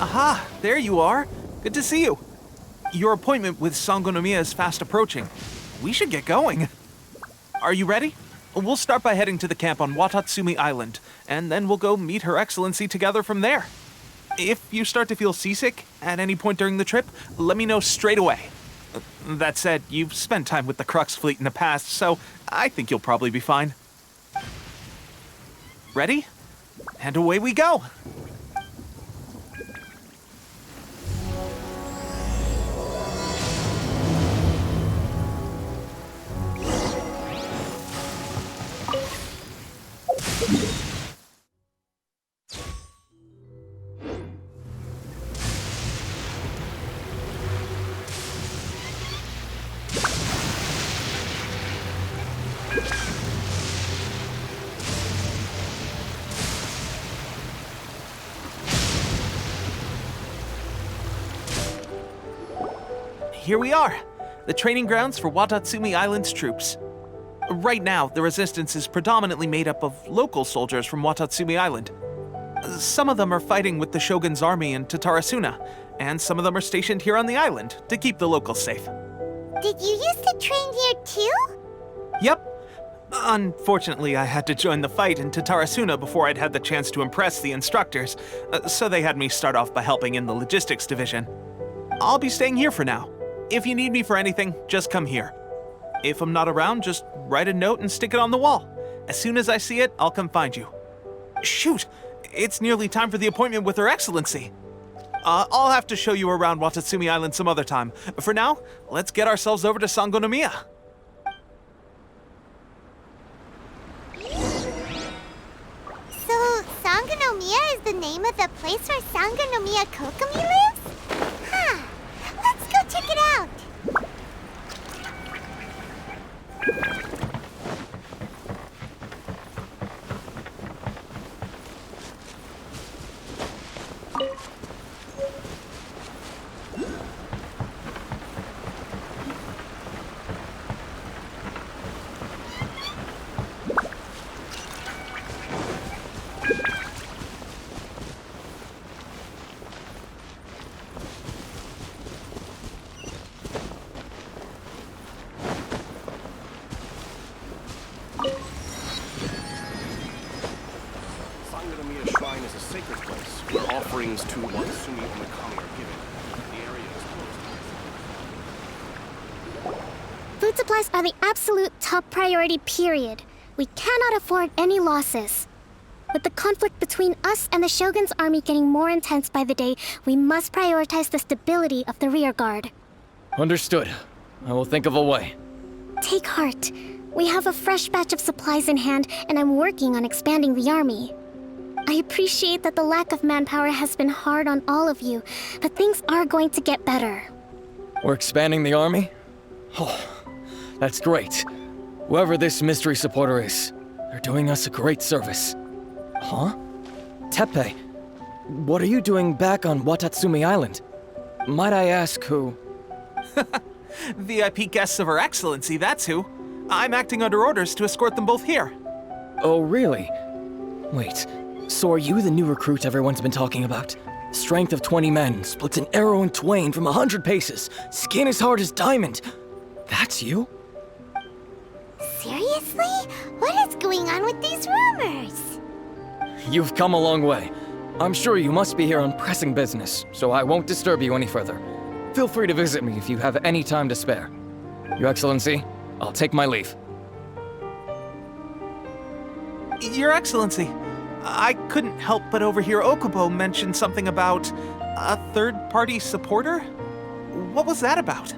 Aha, there you are. Good to see you. Your appointment with Sangonomiya is fast approaching. We should get going. Are you ready? We'll start by heading to the camp on Watatsumi Island, and then we'll go meet Her Excellency together from there. If you start to feel seasick at any point during the trip, let me know straight away. That said, you've spent time with the Crux fleet in the past, so I think you'll probably be fine. Ready? And away we go! Here we are, the training grounds for Watatsumi Island's troops. Right now, the resistance is predominantly made up of local soldiers from Watatsumi Island. Some of them are fighting with the Shogun's army in Tatarasuna, and some of them are stationed here on the island to keep the locals safe. Did you used to train here too? Yep. Unfortunately, I had to join the fight in Tatarasuna before I'd had the chance to impress the instructors, so they had me start off by helping in the logistics division. I'll be staying here for now. If you need me for anything, just come here. If I'm not around, just write a note and stick it on the wall. As soon as I see it, I'll come find you. Shoot! It's nearly time for the appointment with Her Excellency. I'll have to show you around Watatsumi Island some other time. For now, let's get ourselves over to Sangonomiya. So, Sangonomiya is the name of the place where Sangonomiya Kokomi lives? Huh. Let's go check it out. Sangonomiya Shrine is a sacred place where offerings to Watatsumi Omikami are given. The area is closed. Food supplies are the absolute top priority, period. We cannot afford any losses. With the conflict between us and the Shogun's army getting more intense by the day, we must prioritize the stability of the rear guard. Understood. I will think of a way. Take heart. We have a fresh batch of supplies in hand, and I'm working on expanding the army. I appreciate that the lack of manpower has been hard on all of you, but things are going to get better. We're expanding the army? Oh, that's great. Whoever this mystery supporter is, they're doing us a great service. Huh? Teppei, what are you doing back on Watatsumi Island? Might I ask who? VIP guests of Her Excellency, that's who. I'm acting under orders to escort them both here. Oh, really? Wait, so are you the new recruit everyone's been talking about? Strength of 20 men, splits an arrow in twain from 100 paces, skin as hard as diamond. That's you? Seriously? What is going on with these rumors? You've come a long way. I'm sure you must be here on pressing business, so I won't disturb you any further. Feel free to visit me if you have any time to spare. Your Excellency, I'll take my leave. Your Excellency, I couldn't help but overhear Okubo mention something about a third-party supporter? What was that about?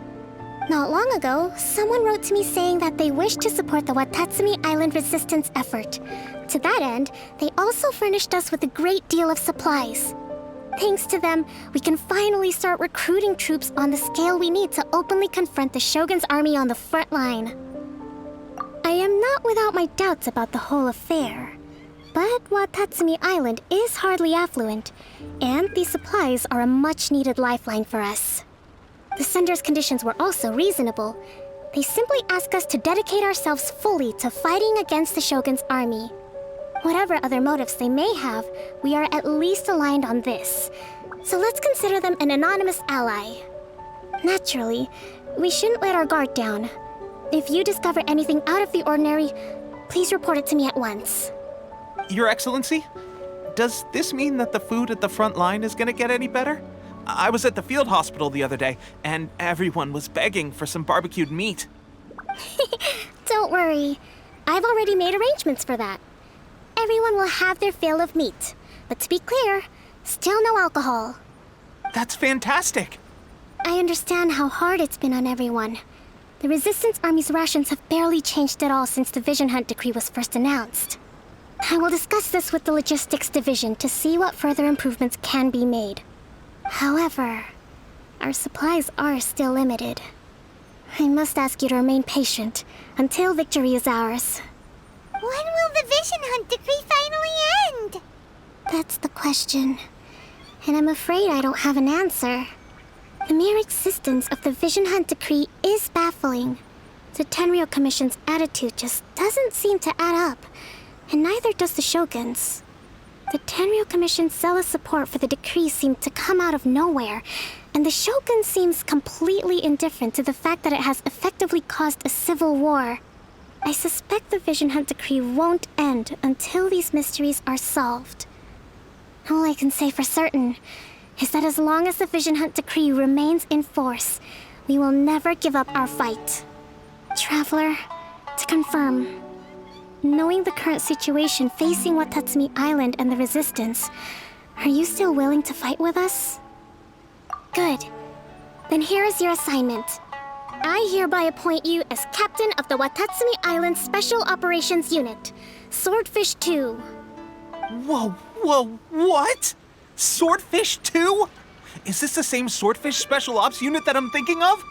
Not long ago, someone wrote to me saying that they wish to support the Watatsumi Island resistance effort. To that end, they also furnished us with a great deal of supplies. Thanks to them, we can finally start recruiting troops on the scale we need to openly confront the Shogun's army on the front line. I am not without my doubts about the whole affair. But Watatsumi Island is hardly affluent, and these supplies are a much-needed lifeline for us. The sender's conditions were also reasonable. They simply ask us to dedicate ourselves fully to fighting against the Shogun's army. Whatever other motives they may have, we are at least aligned on this: So let's consider them an anonymous ally. Naturally, we shouldn't let our guard down. If you discover anything out of the ordinary, please report it to me at once. Your Excellency, does this mean that the food at the front line is gonna get any better? I was at the field hospital the other day, and everyone was begging for some barbecued meat. Don't worry. I've already made arrangements for that. Everyone will have their fill of meat. But to be clear, still no alcohol. That's fantastic. I understand how hard it's been on everyone. The Resistance Army's rations have barely changed at all since the Vision Hunt decree was first announced. I will discuss this with the Logistics Division to see what further improvements can be made. However, our supplies are still limited. I must ask you to remain patient until victory is ours. When will the Vision Hunt decree finally end? That's the question. And I'm afraid I don't have an answer. The mere existence of the Vision Hunt decree is baffling. The Tenryou Commission's attitude just doesn't seem to add up, and neither does the Shogun's. The Tenryou Commission's zealous support for the decree seemed to come out of nowhere, and the Shogun seems completely indifferent to the fact that it has effectively caused a civil war. I suspect the Vision Hunt decree won't end until these mysteries are solved. All I can say for certain is that as long as the Vision Hunt decree remains in force, we will never give up our fight. Traveler, to confirm, knowing the current situation facing Watatsumi Island and the Resistance, are you still willing to fight with us? Good. Then here is your assignment. I hereby appoint you as captain of the Watatsumi Island Special Operations Unit, Swordfish 2. Whoa, what? Swordfish 2? Is this the same Swordfish Special Ops unit that I'm thinking of?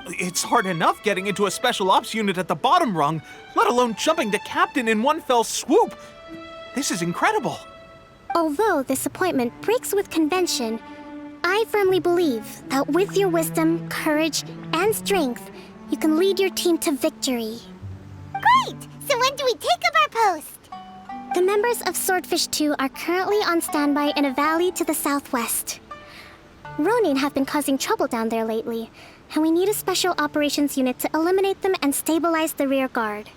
It's hard enough getting into a Special Ops unit at the bottom rung, let alone jumping to captain in one fell swoop. This is incredible. Although this appointment breaks with convention, I firmly believe that with your wisdom, courage, and strength, you can lead your team to victory. Great! So when do we take up our post? The members of Swordfish 2 are currently on standby in a valley to the southwest. Ronin have been causing trouble down there lately, and we need a special operations unit to eliminate them and stabilize the rear guard.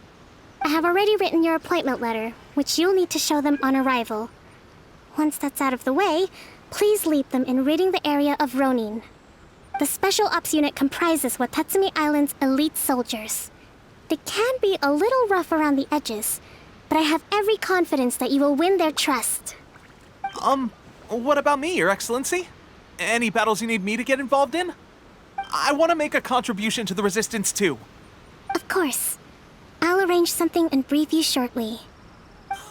I have already written your appointment letter, which you'll need to show them on arrival. Once that's out of the way, please lead them in ridding the area of Ronin. The Special Ops unit comprises Watatsumi Island's elite soldiers. They can be a little rough around the edges, but I have every confidence that you will win their trust. What about me, Your Excellency? Any battles you need me to get involved in? I want to make a contribution to the Resistance too. Of course. I'll arrange something and brief you shortly.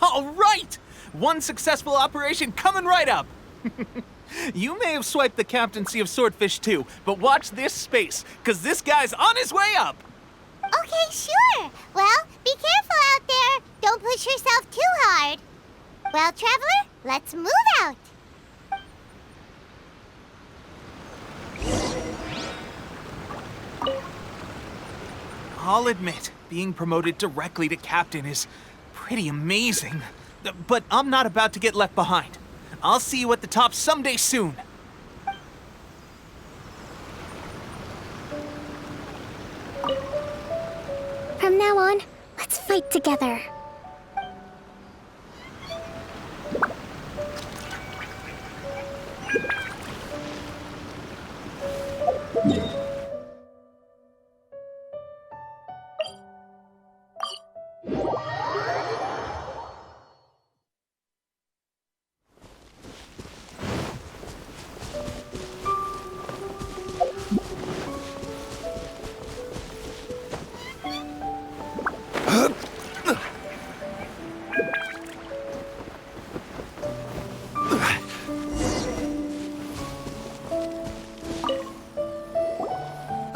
All right! One successful operation coming right up! You may have swiped the captaincy of Swordfish 2, but watch this space, because this guy's on his way up! Okay, sure. Well, be careful out there. Don't push yourself too hard. Well, Traveler, let's move out. I'll admit, being promoted directly to captain is pretty amazing. But I'm not about to get left behind. I'll see you at the top someday soon. From now on, let's fight together.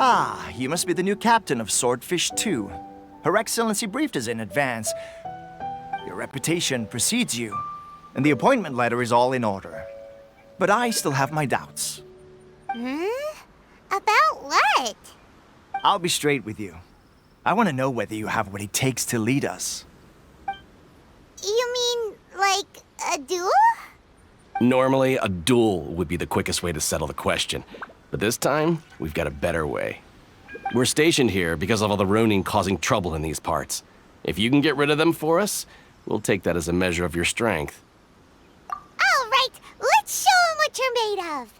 Ah, you must be the new captain of Swordfish 2. Her Excellency briefed us in advance. Your reputation precedes you, and the appointment letter is all in order. But I still have my doubts. About what? I'll be straight with you. I want to know whether you have what it takes to lead us. You mean, like, a duel? Normally, a duel would be the quickest way to settle the question. But this time, we've got a better way. We're stationed here because of all the Ronin causing trouble in these parts. If you can get rid of them for us, we'll take that as a measure of your strength. All right, let's show 'em what you're made of.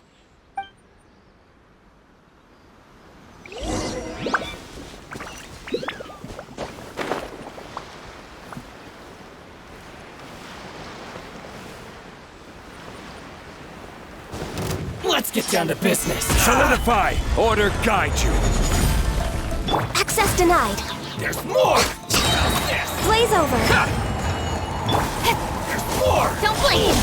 Let's get down to business. Solidify! Order guide you! Access denied. There's more! Blaze over. There's more! Don't blink.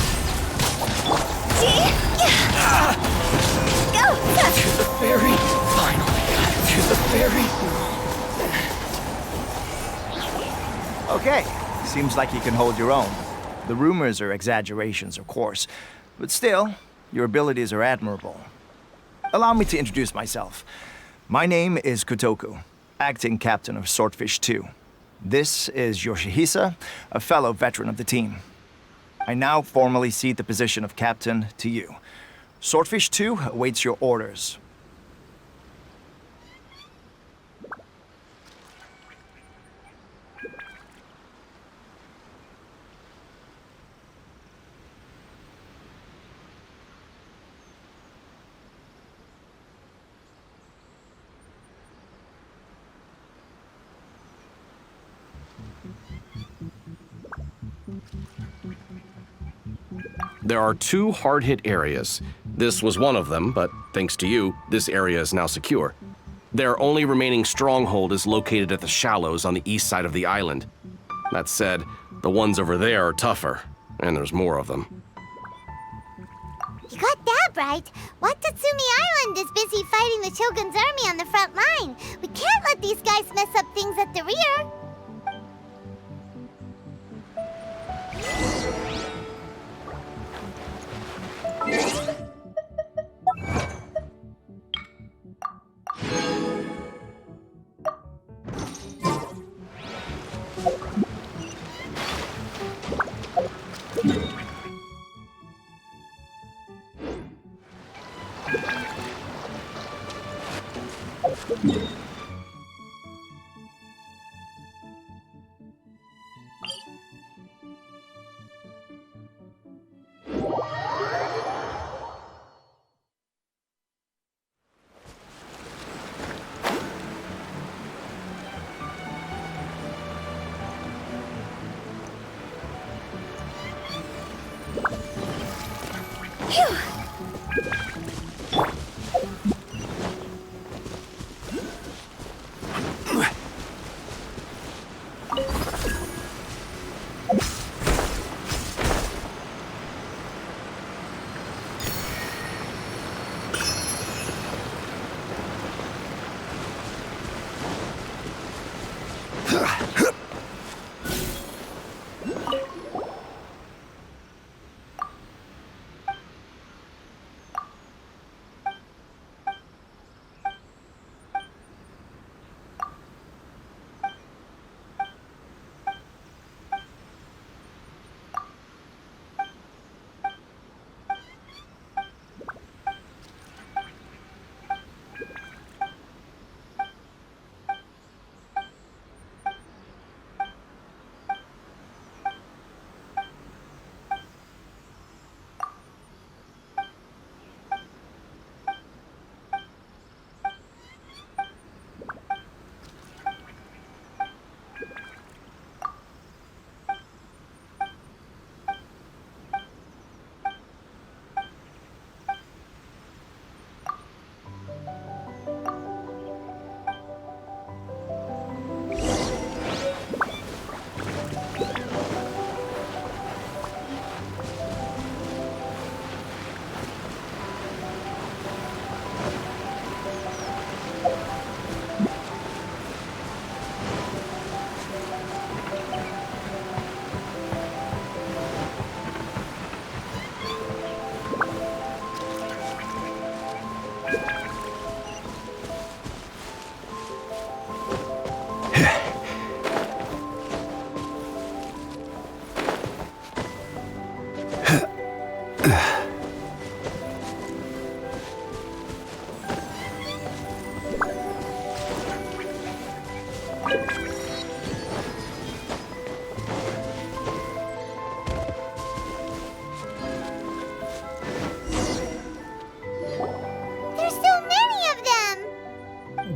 Go. To the very finally. To the very. Okay, seems like you can hold your own. The rumors are exaggerations, of course, but still, your abilities are admirable. Allow me to introduce myself. My name is Kotoku, acting captain of Swordfish 2. This is Yoshihisa, a fellow veteran of the team. I now formally cede the position of captain to you. Swordfish 2 awaits your orders. There are 2 hard-hit areas. This was one of them, but thanks to you, this area is now secure. Their only remaining stronghold is located at the shallows on the east side of the island. That said, the ones over there are tougher, and there's more of them. You got that right. Watatsumi Island is busy fighting the Shogun's army on the front line. We can't let these guys mess up things at the rear.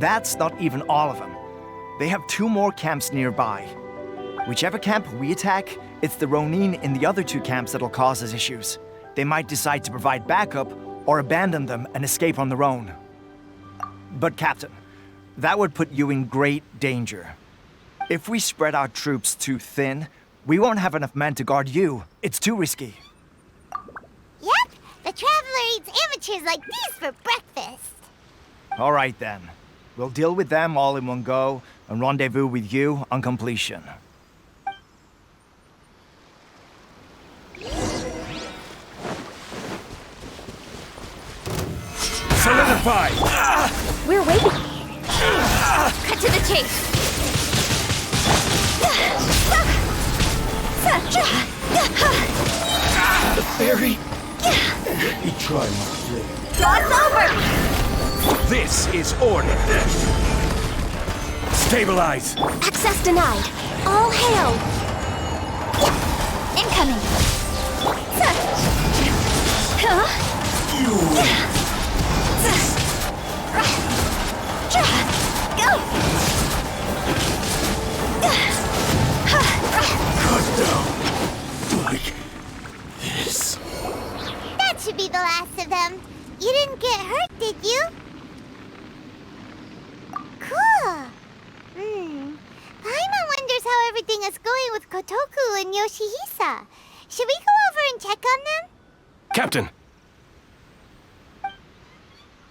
That's not even all of them. They have 2 more camps nearby. Whichever camp we attack, it's the Ronin in the other 2 camps that'll cause us issues. They might decide to provide backup or abandon them and escape on their own. But Captain, that would put you in great danger. If we spread our troops too thin, we won't have enough men to guard you. It's too risky. Yep, the Traveler eats amateurs like these for breakfast. All right then. We'll deal with them all in one go and rendezvous with you on completion. Solidify! We're waiting. Cut to the chase. The fairy? Cross over! This is order. Stabilize. Access denied. All hail. Incoming. Go! Cut down. Like this. That should be the last of them. You didn't get hurt, did you? Cool. Paimon wonders how everything is going with Kotoku and Yoshihisa. Should we go over and check on them? Captain!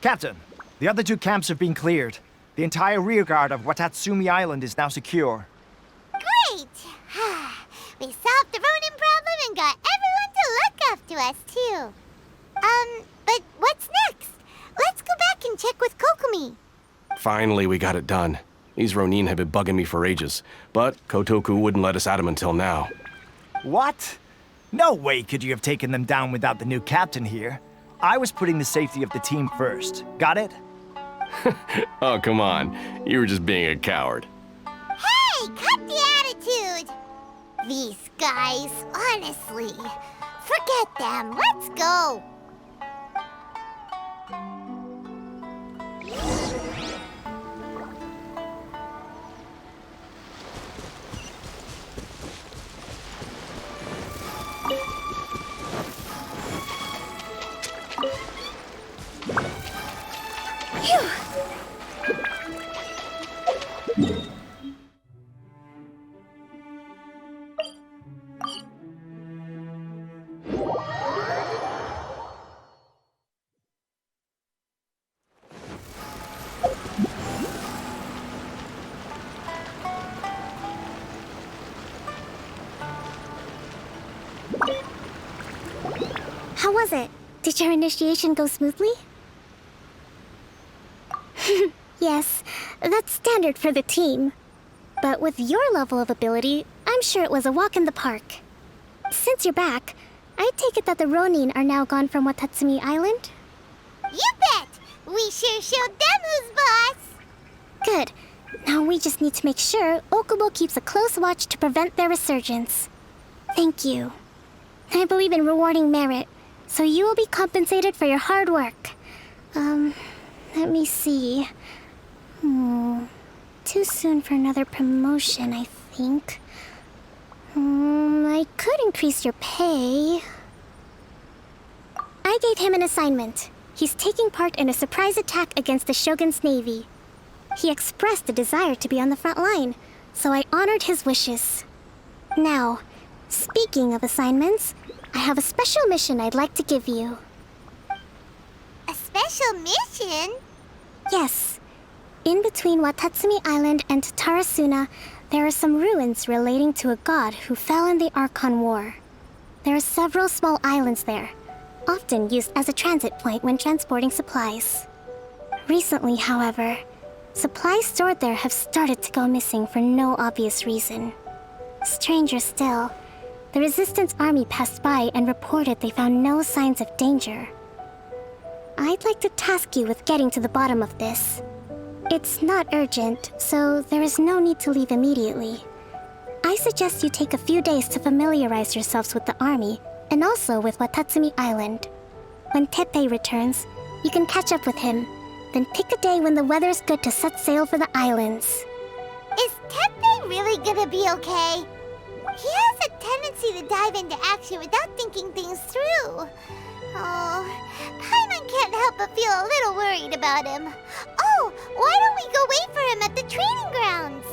Captain, the other 2 camps have been cleared. The entire rearguard of Watatsumi Island is now secure. Great! We solved the Ronin problem and got everyone to look after us, too. But what's next? Let's go back and check with Kokumi. Finally, we got it done. These Ronin have been bugging me for ages, but Kotoku wouldn't let us at them until now. What? No way could you have taken them down without the new captain here. I was putting the safety of the team first. Got it? Oh, come on. You were just being a coward. Hey, cut the attitude! These guys, honestly. Forget them. Let's go. How was it? Did your initiation go smoothly? Yes, that's standard for the team. But with your level of ability, I'm sure it was a walk in the park. Since you're back, I take it that the Ronin are now gone from Watatsumi Island? You bet! We sure showed them who's boss! Good. Now we just need to make sure Okubo keeps a close watch to prevent their resurgence. Thank you. I believe in rewarding merit, so you will be compensated for your hard work. Let me see. Too soon for another promotion, I think. I could increase your pay. I gave him an assignment. He's taking part in a surprise attack against the Shogun's navy. He expressed a desire to be on the front line, so I honored his wishes. Now, speaking of assignments, I have a special mission I'd like to give you. A special mission? Yes. In between Watatsumi Island and Tarasuna, there are some ruins relating to a god who fell in the Archon War. There are several small islands there, often used as a transit point when transporting supplies. Recently, however, supplies stored there have started to go missing for no obvious reason. Stranger still, the Resistance army passed by and reported they found no signs of danger. I'd like to task you with getting to the bottom of this. It's not urgent, so there is no need to leave immediately. I suggest you take a few days to familiarize yourselves with the army, and also with Watatsumi Island. When Teppei returns, you can catch up with him. Then pick a day when the weather's good to set sail for the islands. Is Tepe really gonna be okay? He has a tendency to dive into action without thinking things through. Oh, Paimon can't help but feel a little worried about him. Oh, why don't we go wait for him at the training grounds?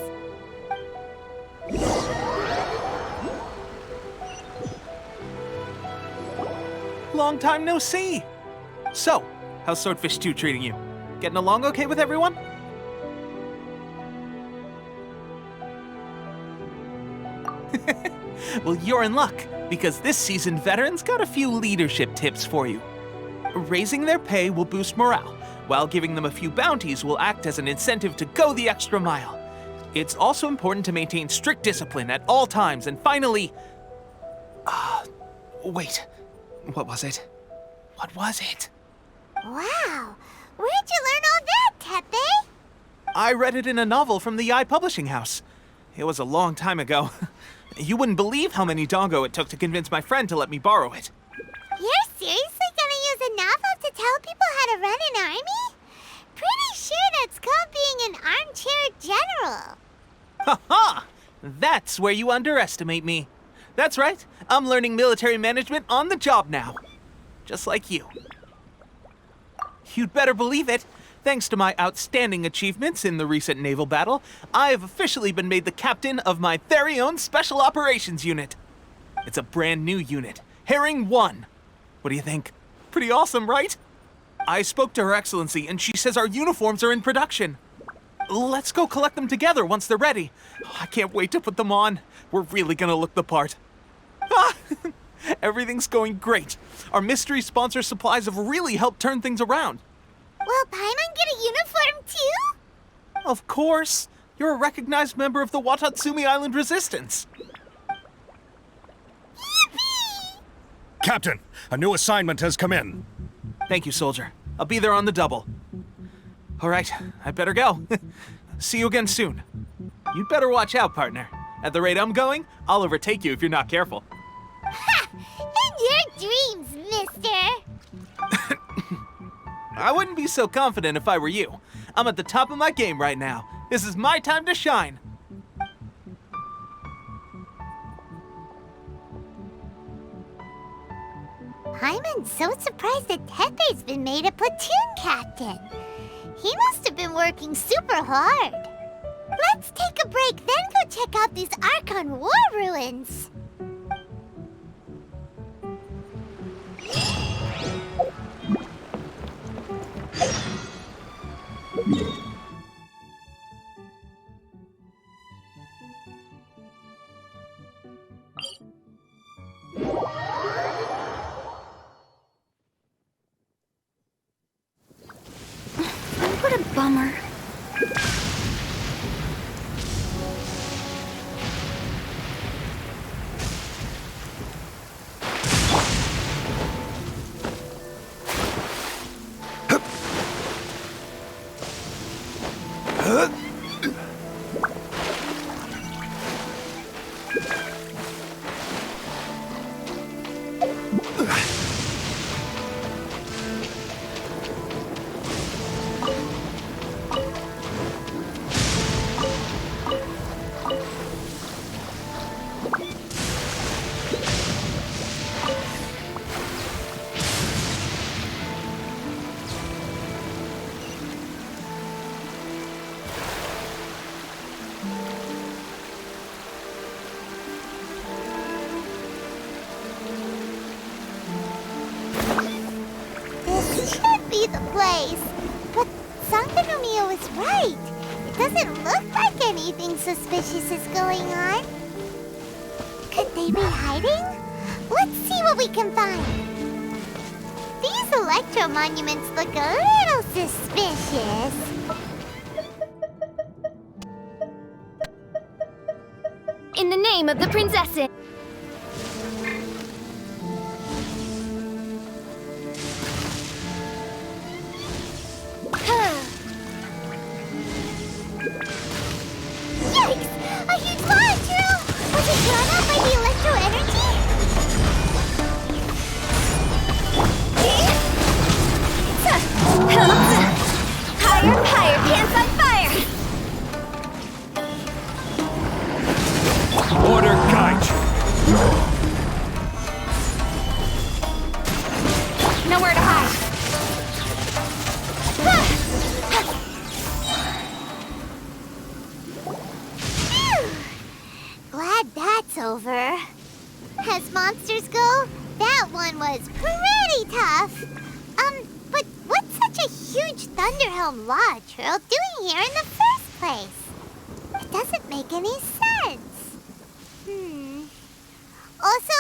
Long time no see. So, how's Swordfish 2 treating you? Getting along okay with everyone? Well, you're in luck, because this seasoned veteran's got a few leadership tips for you. Raising their pay will boost morale, while giving them a few bounties will act as an incentive to go the extra mile. It's also important to maintain strict discipline at all times, and finally... wait. What was it? What was it? Wow, where'd you learn all that, Tepe? I read it in a novel from the Yai Publishing House. It was a long time ago. You wouldn't believe how many dongo it took to convince my friend to let me borrow it. You're seriously gonna use a novel to tell people how to run an army? Pretty sure that's called being an armchair general. Ha ha! That's where you underestimate me. That's right, I'm learning military management on the job now. Just like you. You'd better believe it. Thanks to my outstanding achievements in the recent naval battle, I have officially been made the captain of my very own Special Operations Unit. It's a brand new unit, Herring 1. What do you think? Pretty awesome, right? I spoke to Her Excellency, and she says our uniforms are in production. Let's go collect them together once they're ready. I can't wait to put them on. We're really gonna look the part. Everything's going great. Our mystery sponsor supplies have really helped turn things around. Will Paimon get a uniform too? Of course. You're a recognized member of the Watatsumi Island Resistance. Yippee! Captain, a new assignment has come in. Thank you, soldier. I'll be there on the double. All right, I better go. See you again soon. You'd better watch out, partner. At the rate I'm going, I'll overtake you if you're not careful. Ha! In your dreams, mister! I wouldn't be so confident if I were you. I'm at the top of my game right now. This is my time to shine. Paimon's so surprised that Tepe's been made a platoon captain. He must have been working super hard. Let's take a break, then go check out these Archon War ruins. What a bummer. This should be the place. But Sankanomiya was right. It doesn't look like anything suspicious is going on. Could they be hiding? Let's see what we can find. These electro monuments look a little suspicious. In the name of the princess. Yikes! A huge molecule! Was it drawn out by the electro energy? As monsters go, that one was pretty tough. But what's such a huge Thunderhelm Lodge Trail doing here in the first place? It doesn't make any sense. Also,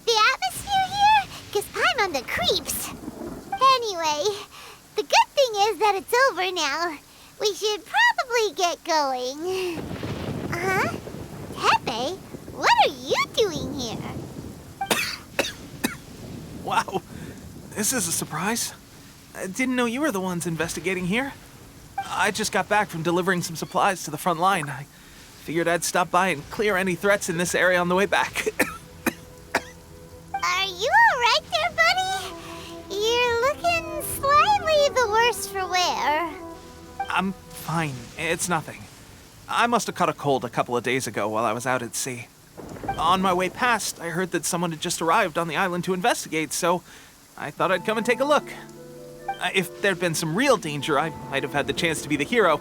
the atmosphere here gives Paimon on the creeps. Anyway, the good thing is that it's over now. We should probably get going. Tepe, what are you doing here? Wow, this is a surprise. I didn't know you were the ones investigating here. I just got back from delivering some supplies to the front line. I figured I'd stop by and clear any threats in this area on the way back. Are you alright there, buddy? You're looking slightly the worse for wear. I'm fine. It's nothing. I must have caught a cold a couple of days ago while I was out at sea. On my way past, I heard that someone had just arrived on the island to investigate, so I thought I'd come and take a look. If there'd been some real danger, I might have had the chance to be the hero.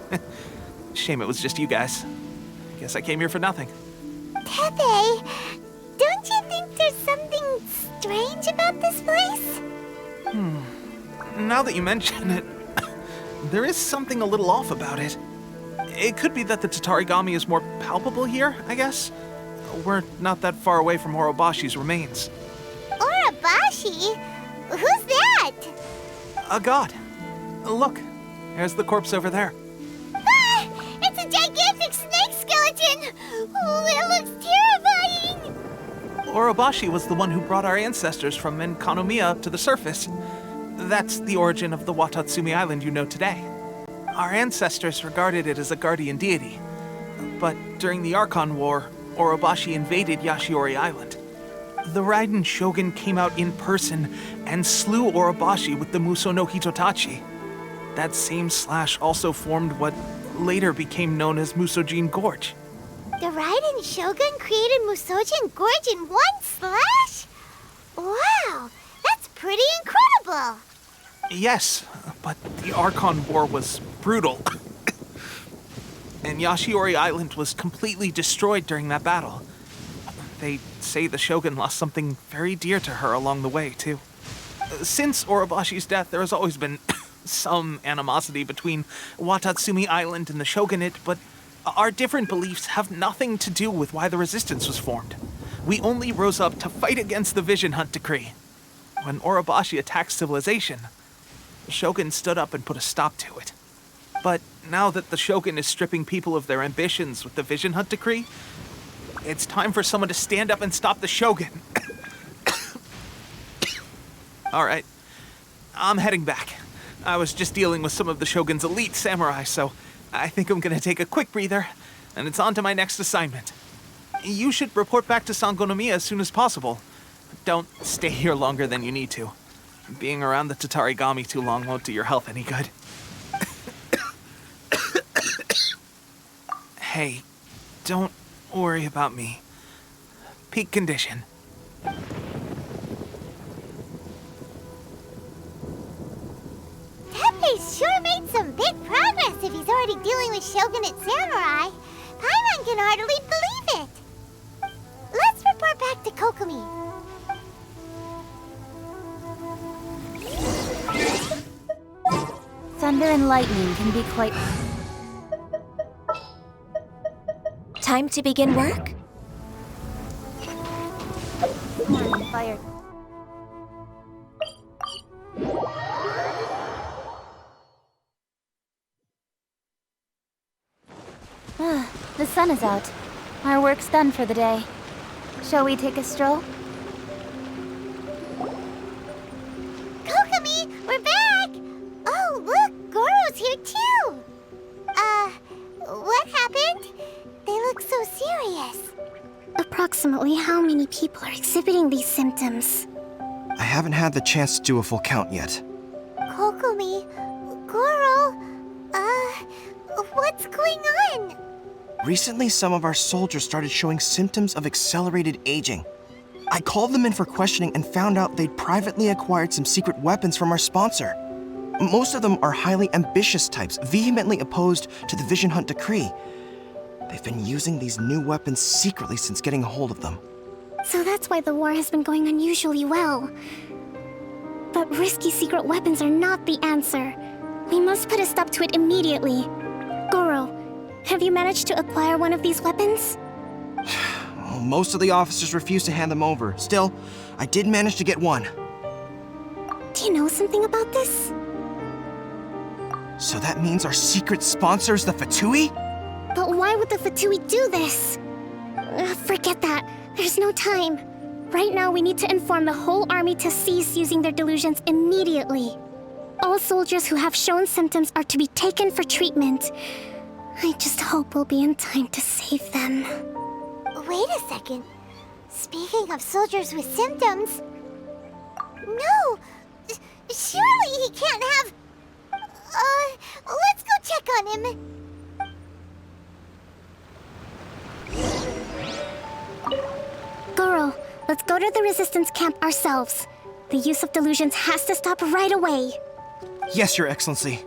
Shame it was just you guys. Guess I came here for nothing. Tepe, don't you think there's something strange about this place? Now that you mention it, there is something a little off about it. It could be that the Tatarigami is more palpable here, I guess. We're not that far away from Orobashi's remains. Orobashi? Who's that? A god. Look, there's the corpse over there. Ah! It's a gigantic snake skeleton! Oh, it looks terrifying! Orobashi was the one who brought our ancestors from Enkanomiya to the surface. That's the origin of the Watatsumi Island you know today. Our ancestors regarded it as a guardian deity. But during the Archon War, Orobashi invaded Yashiori Island. The Raiden Shogun came out in person and slew Orobashi with the Muso no Hitotachi. That same slash also formed what later became known as Musojin Gorge. The Raiden Shogun created Musojin Gorge in one slash? Wow, that's pretty incredible! Yes, but the Archon War was brutal. And Yashiori Island was completely destroyed during that battle. They say the Shogun lost something very dear to her along the way, too. Since Orobashi's death, there has always been some animosity between Watatsumi Island and the Shogunate, but our different beliefs have nothing to do with why the resistance was formed. We only rose up to fight against the Vision Hunt Decree. When Orobashi attacked civilization, the Shogun stood up and put a stop to it. But now that the Shogun is stripping people of their ambitions with the Vision Hunt Decree, it's time for someone to stand up and stop the Shogun. All right, I'm heading back. I was just dealing with some of the Shogun's elite samurai, so I think I'm gonna take a quick breather, and it's on to my next assignment. You should report back to Sangonomiya as soon as possible. Don't stay here longer than you need to. Being around the Tatarigami too long won't do your health any good. Hey, don't worry about me. Peak condition. Tepe's sure made some big progress if he's already dealing with Shogunate samurai. Paimon can hardly believe it. Let's report back to Kokomi. Thunder and lightning can be quite... Time to begin work? Fire. The sun is out. Our work's done for the day. Shall we take a stroll? Kokomi, we're back! Oh, look, Goro's here too! What happened? They look so serious. Approximately how many people are exhibiting these symptoms? I haven't had the chance to do a full count yet. Kokomi, Goro, what's going on? Recently, some of our soldiers started showing symptoms of accelerated aging. I called them in for questioning and found out they'd privately acquired some secret weapons from our sponsor. Most of them are highly ambitious types, vehemently opposed to the Vision Hunt Decree. They've been using these new weapons secretly since getting a hold of them. So that's why the war has been going unusually well. But risky secret weapons are not the answer. We must put a stop to it immediately. Goro, have you managed to acquire one of these weapons? Well, most of the officers refuse to hand them over. Still, I did manage to get one. Do you know something about this? So that means our secret sponsor is the Fatui? But why would the Fatui do this? Forget that. There's no time. Right now, we need to inform the whole army to cease using their delusions immediately. All soldiers who have shown symptoms are to be taken for treatment. I just hope we'll be in time to save them. Wait a second. Speaking of soldiers with symptoms... No! Surely he can't have... let's go check on him. Goro, let's go to the resistance camp ourselves. The use of delusions has to stop right away. Yes, Your Excellency.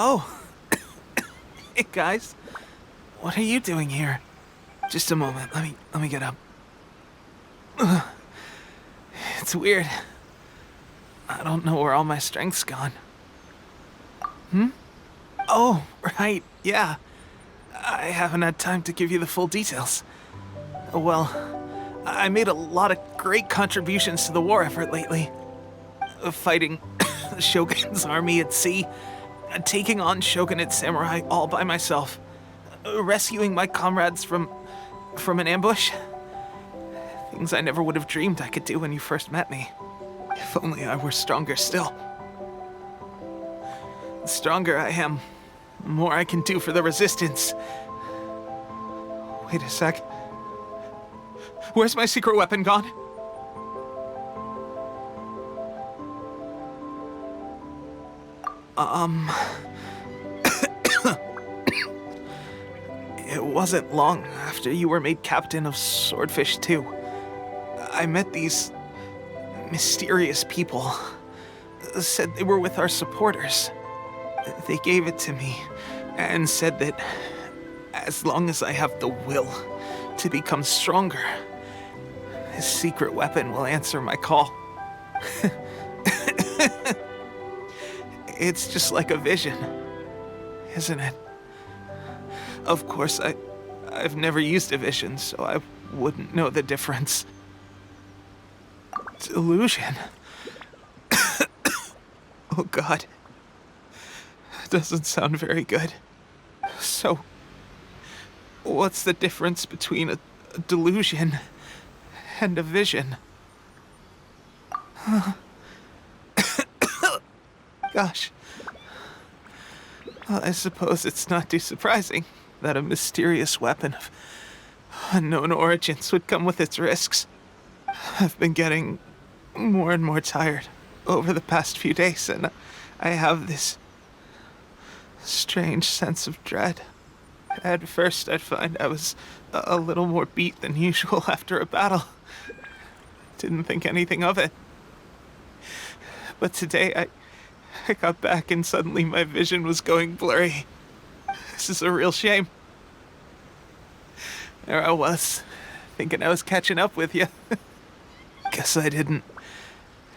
Oh. Hey, guys. What are you doing here? Just a moment. Let me get up. Ugh. It's weird. I don't know where all my strength's gone. Oh, right. Yeah. I haven't had time to give you the full details. Well, I made a lot of great contributions to the war effort lately. Fighting the Shogun's army at sea, taking on Shogunate samurai all by myself, rescuing my comrades from an ambush. Things I never would have dreamed I could do when you first met me. If only I were stronger still. The stronger I am, the more I can do for the Resistance. Wait a sec. Where's my secret weapon gone? It wasn't long after you were made captain of Swordfish 2. I met these mysterious people. Said they were with our supporters. They gave it to me and said that as long as I have the will to become stronger, this secret weapon will answer my call. It's just like a vision, isn't it? Of course, I've never used a vision, so I wouldn't know the difference. Delusion. Oh God. That doesn't sound very good. So, what's the difference between a delusion and a vision? Gosh. Well, I suppose it's not too surprising that a mysterious weapon of unknown origins would come with its risks. I've been getting more and more tired over the past few days, and I have this strange sense of dread. At first, I'd find I was a little more beat than usual after a battle. Didn't think anything of it. But today, I got back and suddenly my vision was going blurry. This is a real shame. There I was, thinking I was catching up with you. Guess I didn't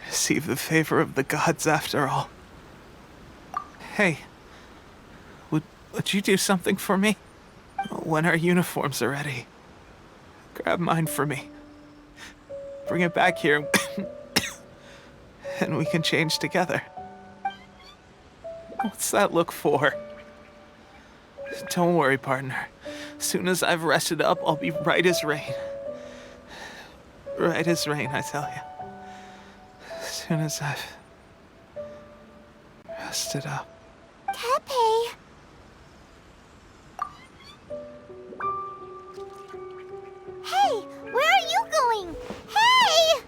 receive the favor of the gods after all. Hey, would you do something for me? When our uniforms are ready, grab mine for me. Bring it back here, and we can change together. What's that look for? Don't worry, partner. As soon as I've rested up, I'll be right as rain. Right as rain, I tell you. As soon as I've rested up. Tepe! Hey, where are you going? Hey!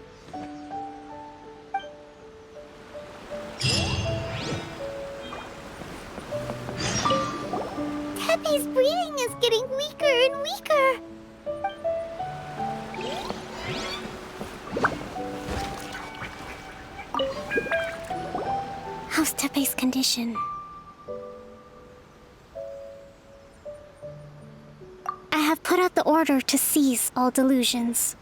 Tepe's breathing is getting weaker and weaker. How's Tepe's condition? I have put out the order to seize all delusions.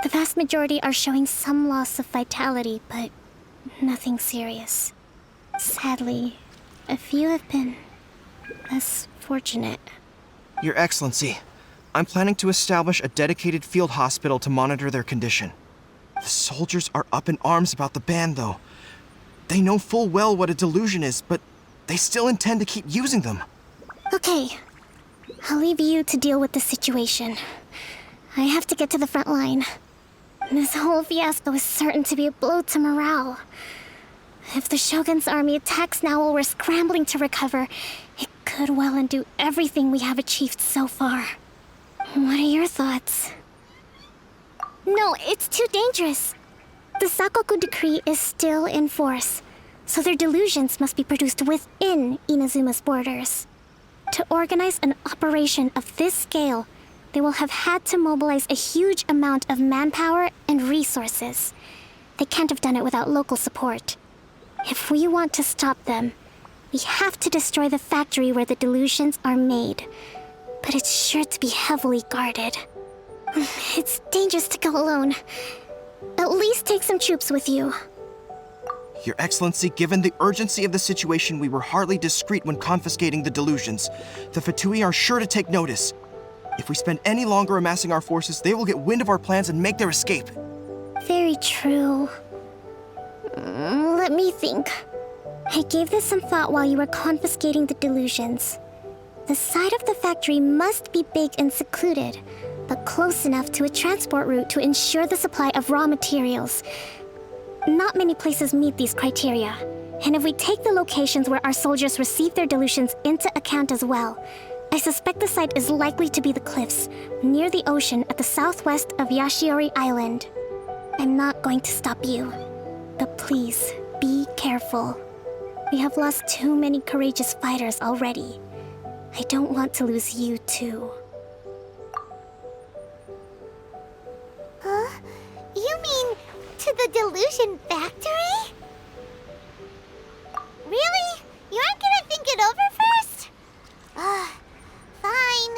The vast majority are showing some loss of vitality, but nothing serious. Sadly, a few have been less fortunate. Your Excellency, I'm planning to establish a dedicated field hospital to monitor their condition. The soldiers are up in arms about the ban, though. They know full well what a delusion is, but they still intend to keep using them. Okay, I'll leave you to deal with the situation. I have to get to the front line. This whole fiasco is certain to be a blow to morale. If the Shogun's army attacks now while we're scrambling to recover, it could well undo everything we have achieved so far. What are your thoughts? No, it's too dangerous. The Sakoku decree is still in force, so their delusions must be produced within Inazuma's borders. To organize an operation of this scale, they will have had to mobilize a huge amount of manpower and resources. They can't have done it without local support. If we want to stop them, we have to destroy the factory where the delusions are made. But it's sure to be heavily guarded. It's dangerous to go alone. At least take some troops with you. Your Excellency, given the urgency of the situation, we were hardly discreet when confiscating the delusions. The Fatui are sure to take notice. If we spend any longer amassing our forces, they will get wind of our plans and make their escape. Very true. Let me think. I gave this some thought while you were confiscating the delusions. The side of the factory must be big and secluded, but close enough to a transport route to ensure the supply of raw materials. Not many places meet these criteria, and if we take the locations where our soldiers receive their delusions into account as well, I suspect the site is likely to be the cliffs, near the ocean at the southwest of Yashiori Island. I'm not going to stop you, but please, be careful. We have lost too many courageous fighters already. I don't want to lose you too. Huh? You mean to the delusion factory? Really? You aren't gonna think it over first? Fine.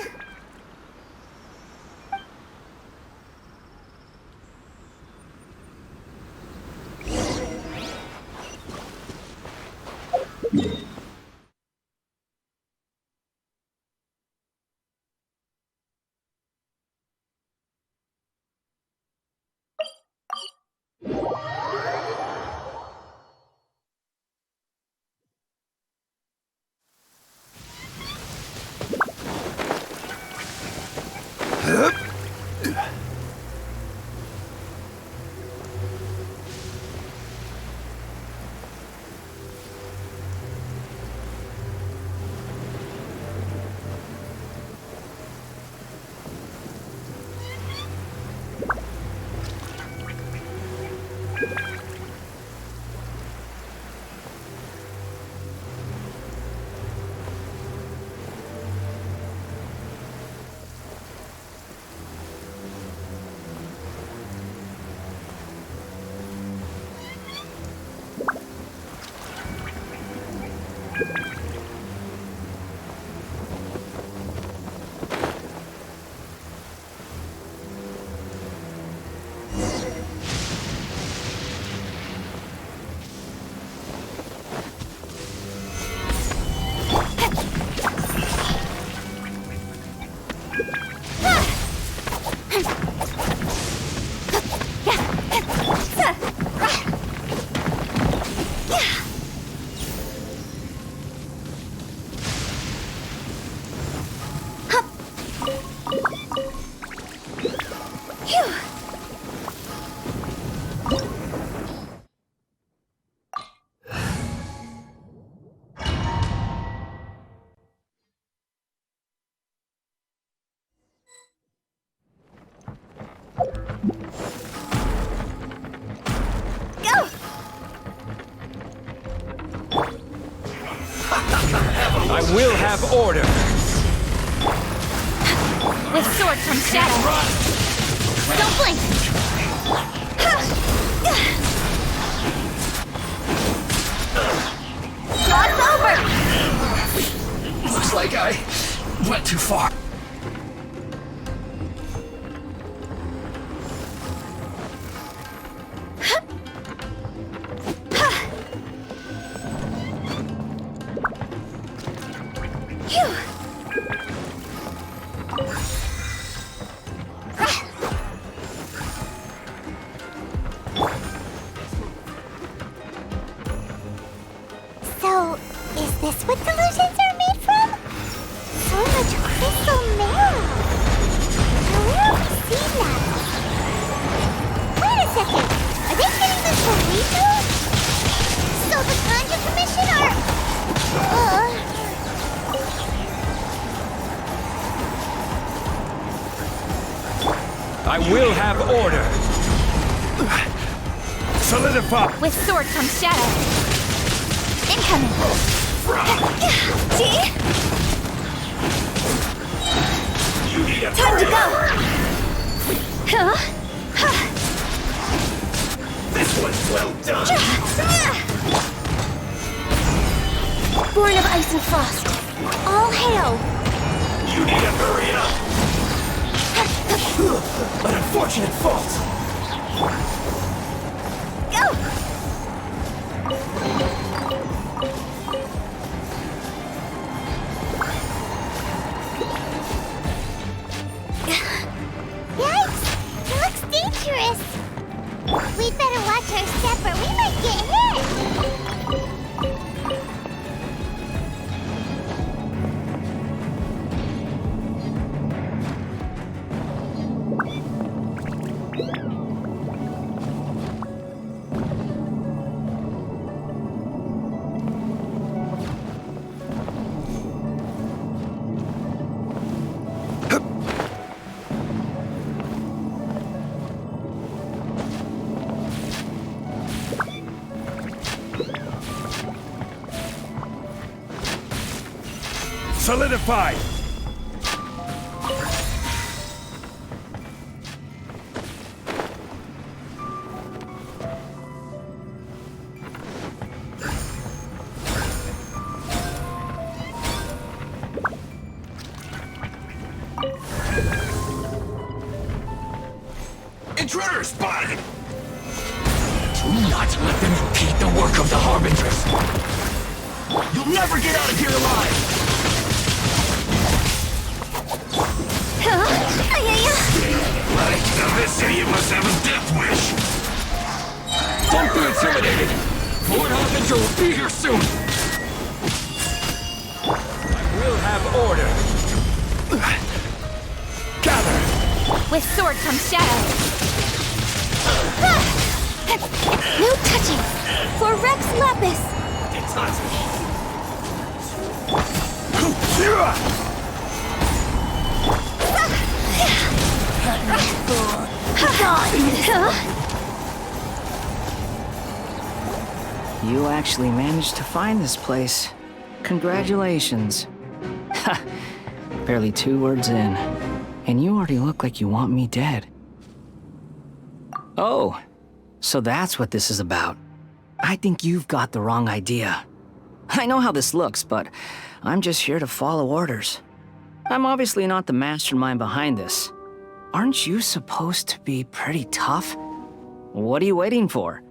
I will have order. With sword from shadow. Don't blink. Cross over. Looks like I went too far. So, is this what delusions are made from? So much crystal marrow. Now where have we seen that? Wait a second. Are they getting this from Riku? So the Conjure Commission are... I will have order. Solidify! With sword from shadow. Incoming. See? Time to go. Huh? This one's well done. Born of ice and frost. All hail! You need to hurry up. An unfortunate fault. Go! Yikes! It looks dangerous. We'd better watch our step or we might get hit. Solidify! Intruder spotted! Do not let them impede the work of the Harbingers. You'll never get out of here alive! Like this city, you must have a death wish! Don't be intimidated! Lord Harbinger will be here soon! I will have order. Gather! With sword from shadow. No touching! For Rex Lapis! You actually managed to find this place. Congratulations. Ha! Barely 2 words in, and you already look like you want me dead. Oh, so that's what this is about. I think you've got the wrong idea. I know how this looks, but I'm just here to follow orders. I'm obviously not the mastermind behind this. Aren't you supposed to be pretty tough? What are you waiting for?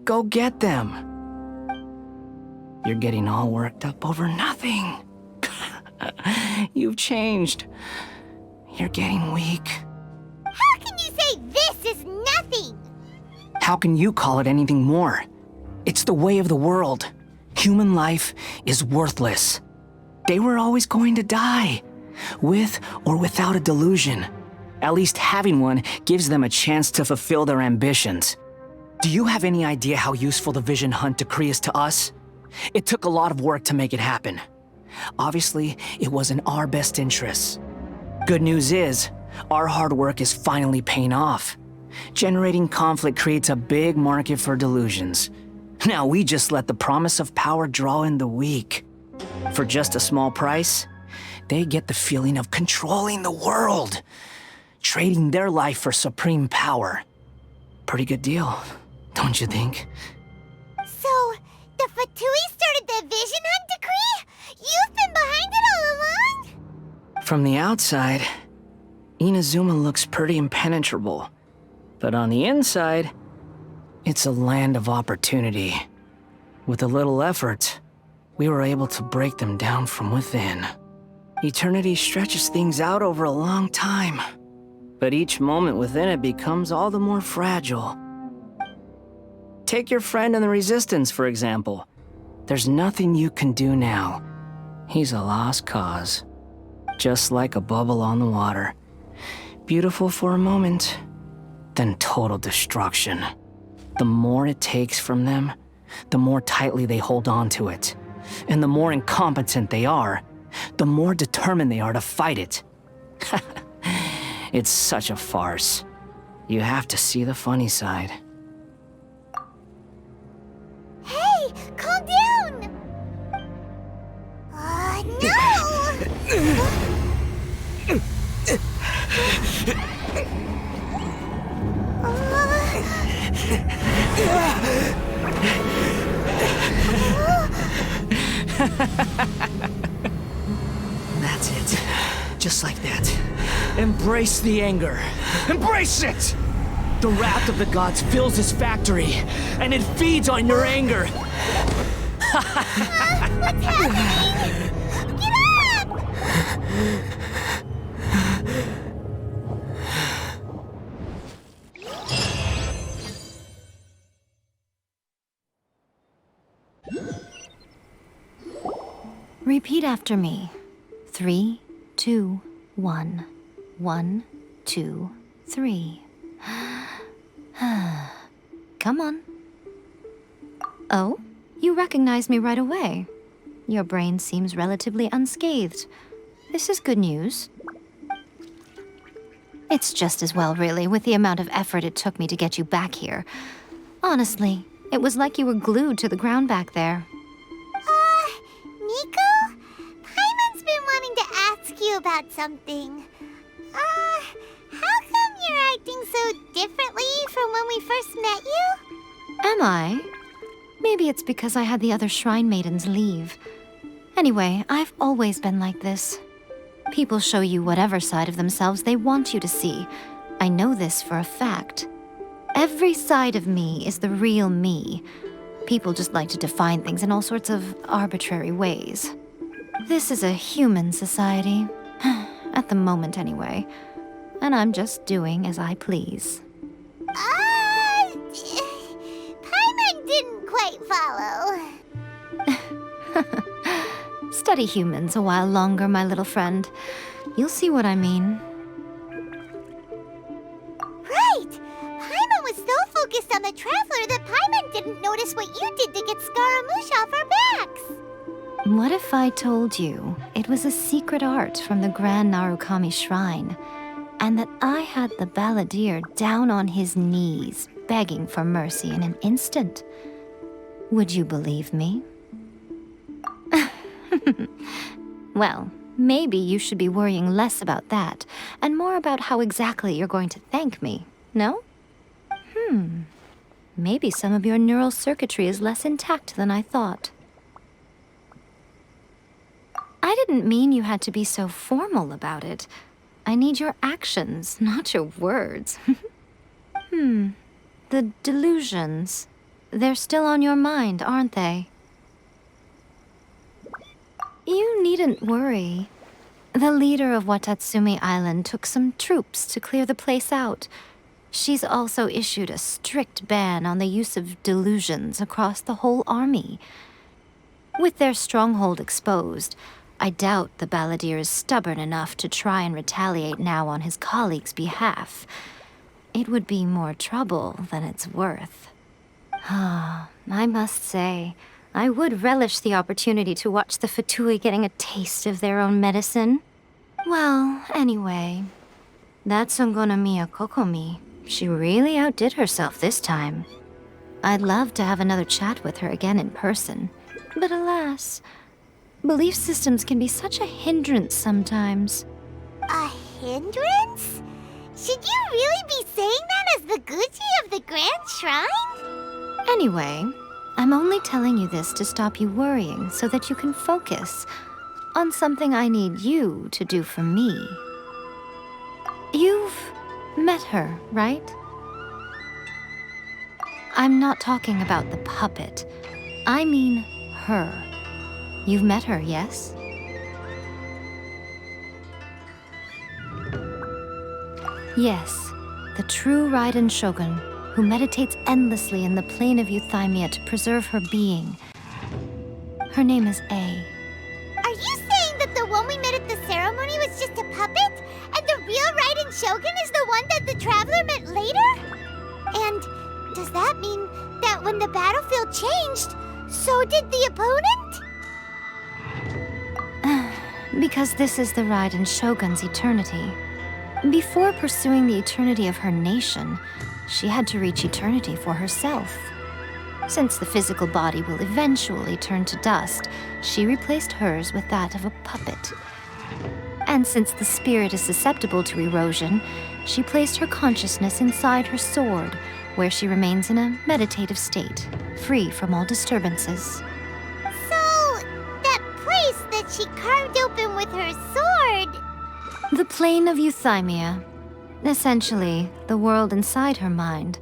Go get them. You're getting all worked up over nothing. You've changed. You're getting weak. How can you say this is nothing? How can you call it anything more? It's the way of the world. Human life is worthless. They were always going to die, with or without a delusion. At least having one gives them a chance to fulfill their ambitions. Do you have any idea how useful the Vision Hunt decree is to us? It took a lot of work to make it happen. Obviously, it was in our best interests. Good news is, our hard work is finally paying off. Generating conflict creates a big market for delusions. Now we just let the promise of power draw in the weak. For just a small price, they get the feeling of controlling the world, trading their life for supreme power. Pretty good deal, don't you think? So, the Fatui started the Vision Hunt decree? You've been behind it all along? From the outside, Inazuma looks pretty impenetrable. But on the inside, it's a land of opportunity. With a little effort, we were able to break them down from within. Eternity stretches things out over a long time, but each moment within it becomes all the more fragile. Take your friend in the Resistance, for example. There's nothing you can do now. He's a lost cause. Just like a bubble on the water. Beautiful for a moment, then total destruction. The more it takes from them, the more tightly they hold on to it. And the more incompetent they are, the more determined they are to fight it. It's such a farce. You have to see the funny side. Hey, calm down! No! That's it. Just like that. Embrace the anger. Embrace it! The wrath of the gods fills this factory, and it feeds on your anger. What's happening? Get up! Repeat after me. 3, 2, 1. 1, 2, 3. Come on. Oh, you recognize me right away. Your brain seems relatively unscathed. This is good news. It's just as well, really, with the amount of effort it took me to get you back here. Honestly, it was like you were glued to the ground back there. Nico? Paimon's been wanting to ask you about something. How come you're acting so differently from when we first met you? Am I? Maybe it's because I had the other Shrine Maidens leave. Anyway, I've always been like this. People show you whatever side of themselves they want you to see. I know this for a fact. Every side of me is the real me. People just like to define things in all sorts of arbitrary ways. This is a human society. At the moment, anyway. And I'm just doing as I please. Paimon didn't quite follow. Study humans a while longer, my little friend. You'll see what I mean. Right! Paimon was so focused on the Traveler that Paimon didn't notice what you did to get Scaramouche off our backs. What if I told you it was a secret art from the Grand Narukami Shrine, and that I had the balladeer down on his knees, begging for mercy in an instant? Would you believe me? Well, maybe you should be worrying less about that, and more about how exactly you're going to thank me, no? Maybe some of your neural circuitry is less intact than I thought. I didn't mean you had to be so formal about it. I need your actions, not your words. The delusions. They're still on your mind, aren't they? You needn't worry. The leader of Watatsumi Island took some troops to clear the place out. She's also issued a strict ban on the use of delusions across the whole army. With their stronghold exposed, I doubt the balladeer is stubborn enough to try and retaliate now on his colleagues' behalf. It would be more trouble than it's worth. I must say, I would relish the opportunity to watch the Fatui getting a taste of their own medicine. Well, anyway, that Songonomiya Kokomi, she really outdid herself this time. I'd love to have another chat with her again in person, but alas, belief systems can be such a hindrance sometimes. A hindrance? Should you really be saying that as the Gucci of the Grand Shrine? Anyway, I'm only telling you this to stop you worrying so that you can focus on something I need you to do for me. You've met her, right? I'm not talking about the puppet. I mean her. You've met her, yes? Yes, the true Raiden Shogun, who meditates endlessly in the plane of Euthymia to preserve her being. Her name is A. Are you saying that the one we met at the ceremony was just a puppet? And the real Raiden Shogun is the one that the Traveler met later? And does that mean that when the battlefield changed, so did the opponent? Because this is the Raiden Shogun's eternity. Before pursuing the eternity of her nation, she had to reach eternity for herself. Since the physical body will eventually turn to dust, she replaced hers with that of a puppet. And since the spirit is susceptible to erosion, she placed her consciousness inside her sword, where she remains in a meditative state, free from all disturbances. So, that place that she carved open with her sword... The plane of Euthymia. Essentially, the world inside her mind.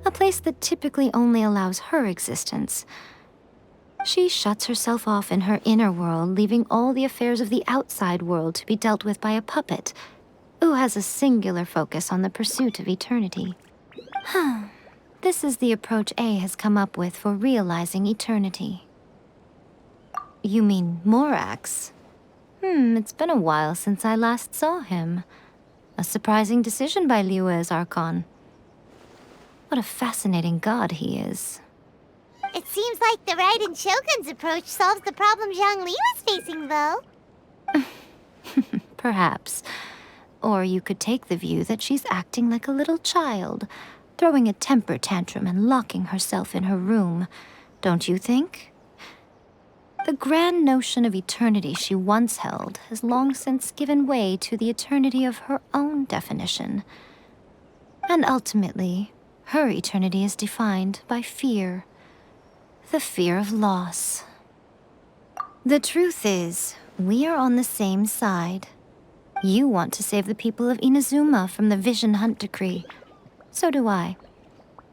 A place that typically only allows her existence. She shuts herself off in her inner world, leaving all the affairs of the outside world to be dealt with by a puppet, who has a singular focus on the pursuit of eternity. This is the approach A has come up with for realizing eternity. You mean Morax? It's been a while since I last saw him. A surprising decision by Liyue's Archon. What a fascinating god he is. It seems like the Raiden Shogun's approach solves the problem Zhang Li was facing, though. Perhaps. Or you could take the view that she's acting like a little child, throwing a temper tantrum and locking herself in her room. Don't you think? The grand notion of eternity she once held has long since given way to the eternity of her own definition. And ultimately, her eternity is defined by fear. The fear of loss. The truth is, we are on the same side. You want to save the people of Inazuma from the Vision Hunt Decree. So do I.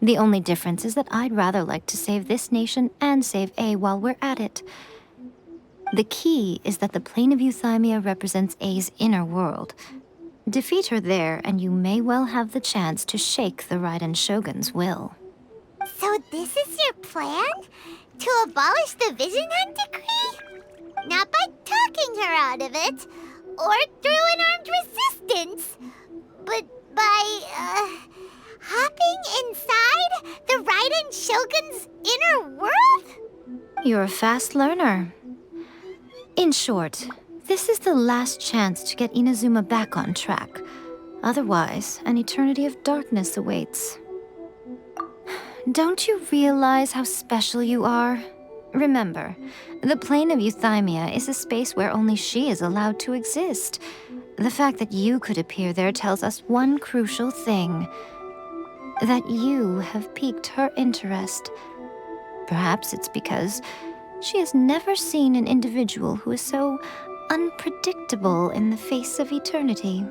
The only difference is that I'd rather like to save this nation and save A while we're at it. The key is that the plane of Euthymia represents A's inner world. Defeat her there, and you may well have the chance to shake the Raiden Shogun's will. So this is your plan? To abolish the Vision Hunt Decree? Not by talking her out of it, or through an armed resistance, but by, hopping inside the Raiden Shogun's inner world? You're a fast learner. In short, this is the last chance to get Inazuma back on track. Otherwise, an eternity of darkness awaits. Don't you realize how special you are? Remember, the plane of Euthymia is a space where only she is allowed to exist. The fact that you could appear there tells us one crucial thing. That you have piqued her interest. Perhaps it's because she has never seen an individual who is so unpredictable in the face of eternity.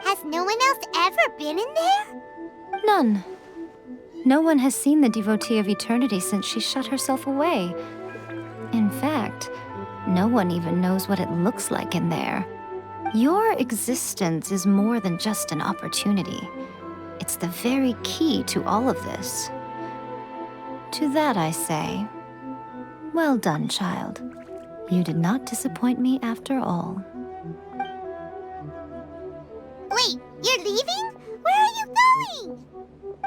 Has no one else ever been in there? None. No one has seen the devotee of eternity since she shut herself away. In fact, no one even knows what it looks like in there. Your existence is more than just an opportunity. It's the very key to all of this. To that I say, well done, child. You did not disappoint me after all. Wait, you're leaving? Where are you going?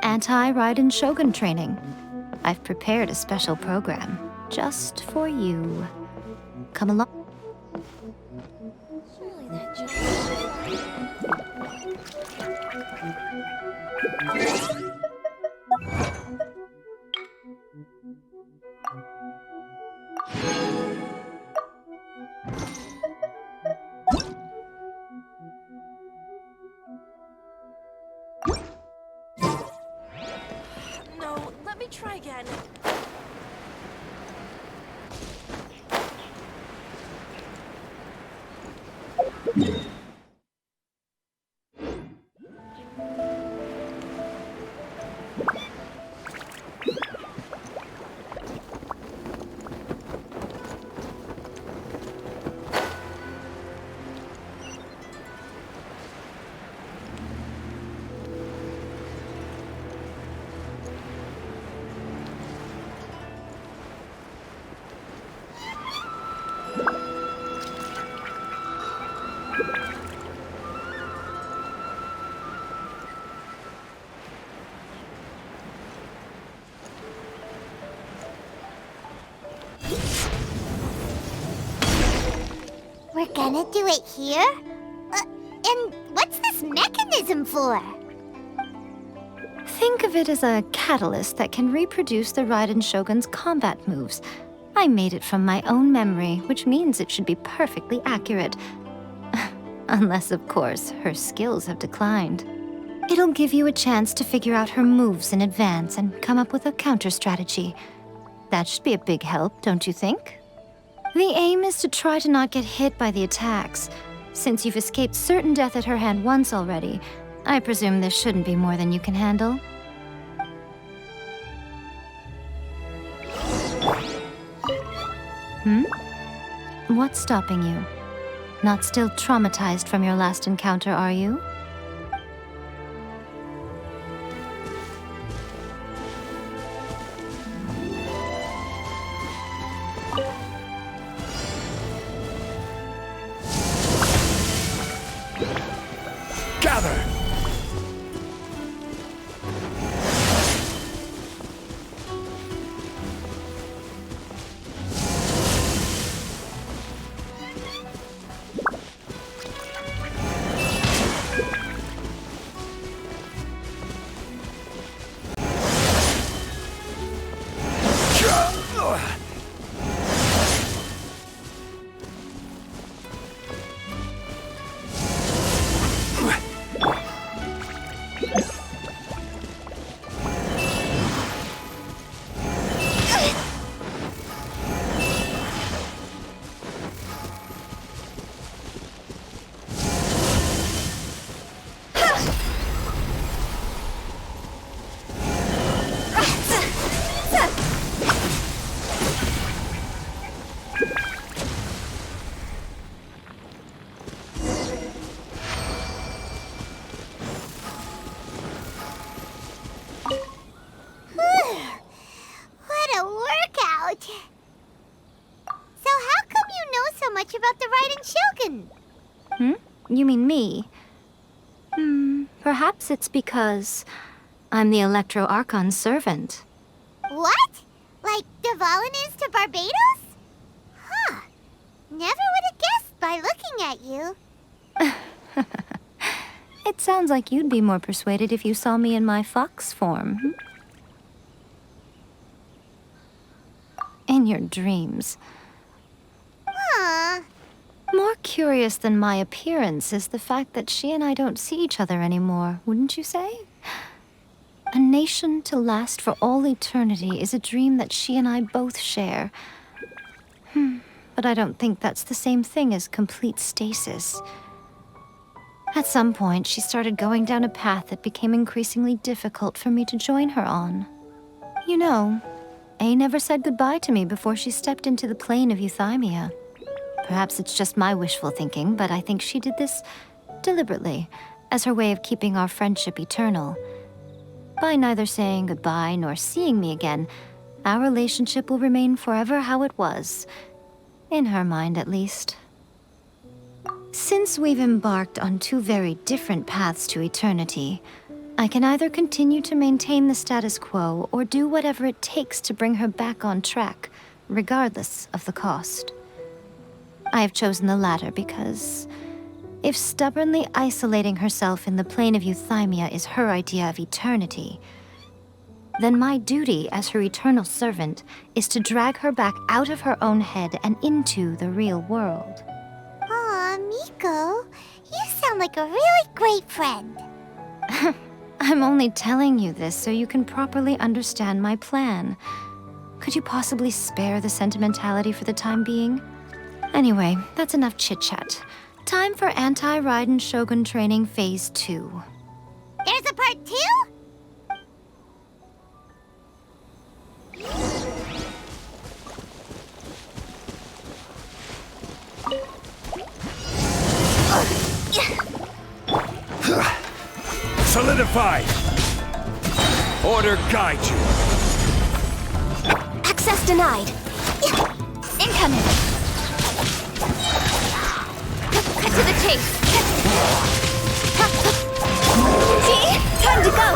Anti-Raiden Shogun training. I've prepared a special program just for you. Come along. No, let me try again. We're gonna do it here? And what's this mechanism for? Think of it as a catalyst that can reproduce the Raiden Shogun's combat moves. I made it from my own memory, which means it should be perfectly accurate. Unless, of course, her skills have declined. It'll give you a chance to figure out her moves in advance and come up with a counter strategy. That should be a big help, don't you think? The aim is to try to not get hit by the attacks. Since you've escaped certain death at her hand once already, I presume this shouldn't be more than you can handle. What's stopping you? Not still traumatized from your last encounter, are you? Gather! What a workout! So how come you know so much about the Raiden Shogun? You mean me? Perhaps it's because I'm the Electro Archon's servant. What? Like Devalin is to Barbados? Huh. Never would have guessed by looking at you. It sounds like you'd be more persuaded if you saw me in my fox form. In your dreams. Aw. More curious than my appearance is the fact that she and I don't see each other anymore, wouldn't you say? A nation to last for all eternity is a dream that she and I both share. But I don't think that's the same thing as complete stasis. At some point, she started going down a path that became increasingly difficult for me to join her on. You know, A never said goodbye to me before she stepped into the plane of euthymia. Perhaps it's just my wishful thinking, but I think she did this deliberately, as her way of keeping our friendship eternal. By neither saying goodbye nor seeing me again, our relationship will remain forever how it was. In her mind, at least. Since we've embarked on two very different paths to eternity, I can either continue to maintain the status quo or do whatever it takes to bring her back on track, regardless of the cost. I have chosen the latter because if stubbornly isolating herself in the plane of euthymia is her idea of eternity, then my duty as her eternal servant is to drag her back out of her own head and into the real world. Aw, Miko, you sound like a really great friend. I'm only telling you this so you can properly understand my plan. Could you possibly spare the sentimentality for the time being? Anyway, that's enough chit-chat. Time for Anti-Raiden Shogun Training Phase 2. There's a part 2? Solidified! Order guide you! Access denied. Incoming! Cut to the chase! Time to go.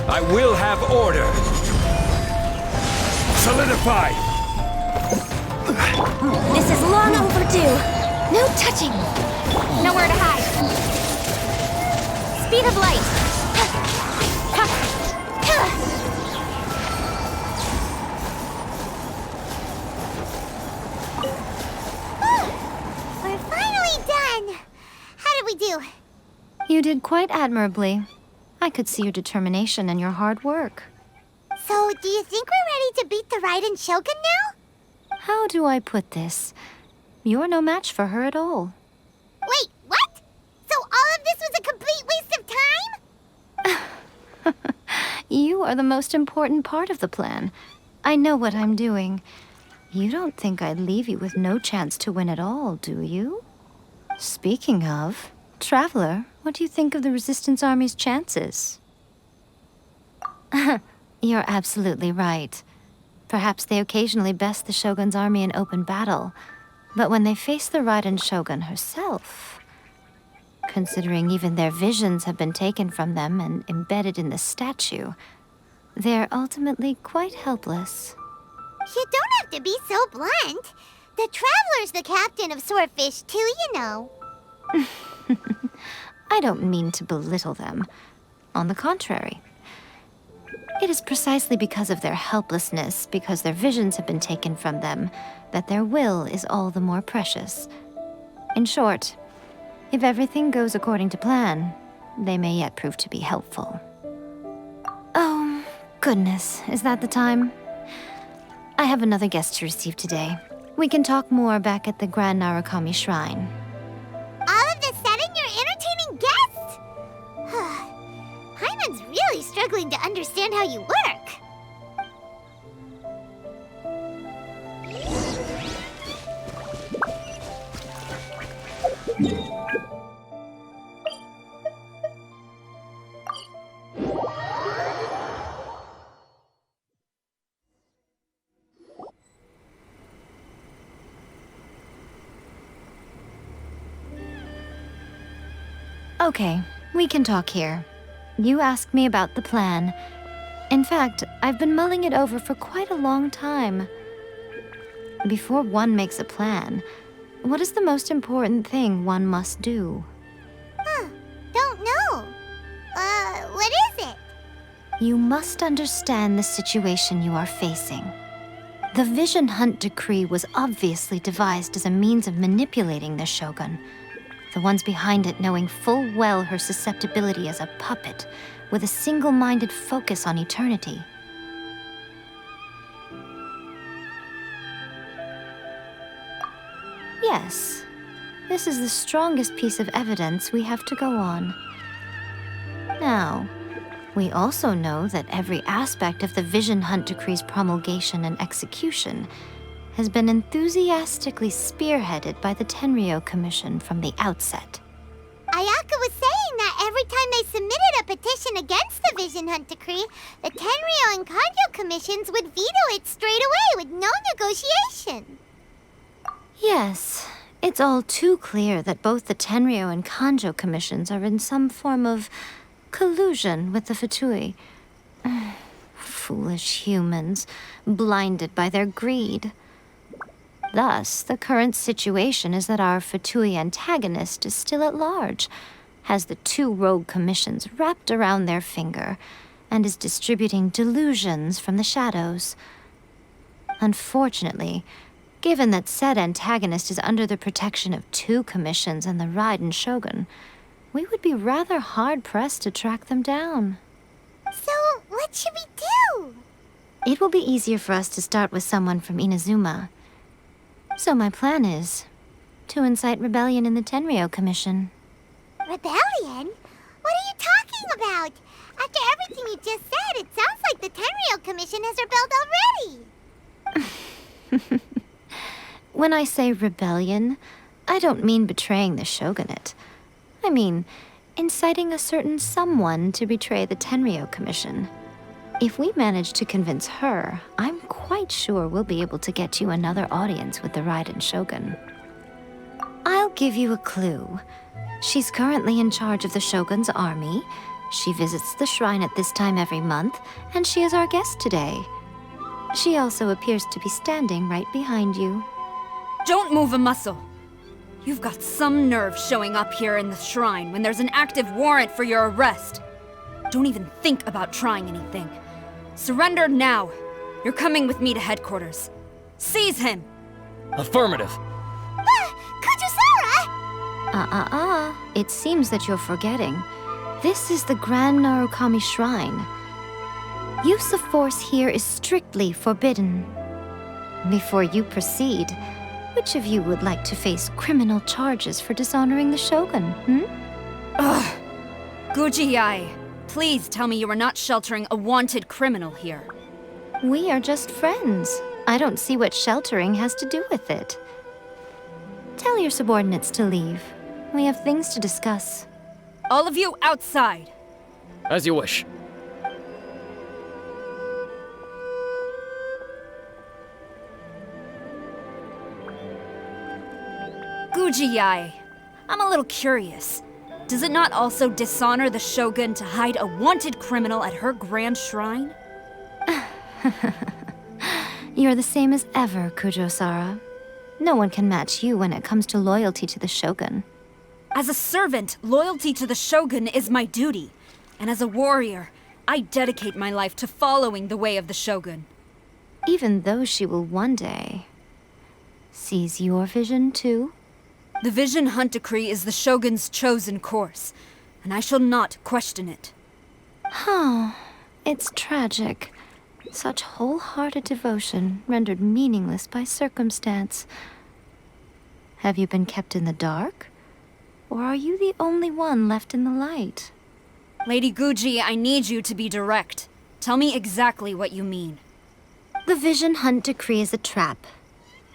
I will have order! Solidified! This is long overdue. No touching. Nowhere to hide. Speed of light. We're finally done. How did we do? You did quite admirably. I could see your determination and your hard work. So, do you think we're ready to beat the Raiden Shogun now? How do I put this? You're no match for her at all. Wait, what? So all of this was a complete waste of time? You are the most important part of the plan. I know what I'm doing. You don't think I'd leave you with no chance to win at all, do you? Speaking of, Traveler, what do you think of the Resistance Army's chances? You're absolutely right. Perhaps they occasionally best the Shogun's army in open battle, but when they face the Raiden Shogun herself, considering even their visions have been taken from them and embedded in the statue, they're ultimately quite helpless. You don't have to be so blunt. The Traveler's the captain of Swordfish too, you know. I don't mean to belittle them. On the contrary. It is precisely because of their helplessness, because their visions have been taken from them, that their will is all the more precious. In short, if everything goes according to plan, they may yet prove to be helpful. Oh, goodness, is that the time? I have another guest to receive today. We can talk more back at the Grand Narukami Shrine. All of this sudden, you're entertaining guests? Hyman's really struggling to understand how you work. Okay, we can talk here. You asked me about the plan. In fact, I've been mulling it over for quite a long time. Before one makes a plan, what is the most important thing one must do? Don't know. What is it? You must understand the situation you are facing. The Vision Hunt Decree was obviously devised as a means of manipulating the Shogun. The ones behind it knowing full well her susceptibility as a puppet, with a single-minded focus on eternity. Yes, this is the strongest piece of evidence we have to go on. Now, we also know that every aspect of the Vision Hunt Decree's promulgation and execution has been enthusiastically spearheaded by the Tenryou Commission from the outset. Ayaka was saying that every time they submitted a petition against the Vision Hunt Decree, the Tenryou and Kanjo commissions would veto it straight away with no negotiation. Yes, it's all too clear that both the Tenryou and Kanjo commissions are in some form of collusion with the Fatui. Foolish humans, blinded by their greed. Thus, the current situation is that our Fatui antagonist is still at large, has the two rogue commissions wrapped around their finger, and is distributing delusions from the shadows. Unfortunately, given that said antagonist is under the protection of two commissions and the Raiden Shogun, we would be rather hard-pressed to track them down. So, what should we do? It will be easier for us to start with someone from Inazuma. So my plan is to incite rebellion in the Tenryou Commission. Rebellion? What are you talking about? After everything you just said, it sounds like the Tenryou Commission has rebelled already. When I say rebellion, I don't mean betraying the shogunate. I mean inciting a certain someone to betray the Tenryou Commission. If we manage to convince her, I'm quite sure we'll be able to get you another audience with the Raiden Shogun. I'll give you a clue. She's currently in charge of the Shogun's army. She visits the shrine at this time every month, and she is our guest today. She also appears to be standing right behind you. Don't move a muscle. You've got some nerve showing up here in the shrine when there's an active warrant for your arrest. Don't even think about trying anything. Surrender now. You're coming with me to headquarters. Seize him! Affirmative. Kujusara! It seems that you're forgetting. This is the Grand Narukami Shrine. Use of force here is strictly forbidden. Before you proceed, which of you would like to face criminal charges for dishonoring the Shogun, Ugh. Guji-ai, please tell me you are not sheltering a wanted criminal here. We are just friends. I don't see what sheltering has to do with it. Tell your subordinates to leave. We have things to discuss. All of you outside. As you wish. Guji-ai, I'm a little curious. Does it not also dishonor the Shogun to hide a wanted criminal at her grand shrine? You're the same as ever, Kujo-sara. No one can match you when it comes to loyalty to the Shogun. As a servant, loyalty to the Shogun is my duty. And as a warrior, I dedicate my life to following the way of the Shogun. Even though she will one day seize your vision too? The Vision Hunt Decree is the Shogun's chosen course, and I shall not question it. It's tragic. Such wholehearted devotion rendered meaningless by circumstance. Have you been kept in the dark? Or are you the only one left in the light? Lady Guji, I need you to be direct. Tell me exactly what you mean. The Vision Hunt Decree is a trap.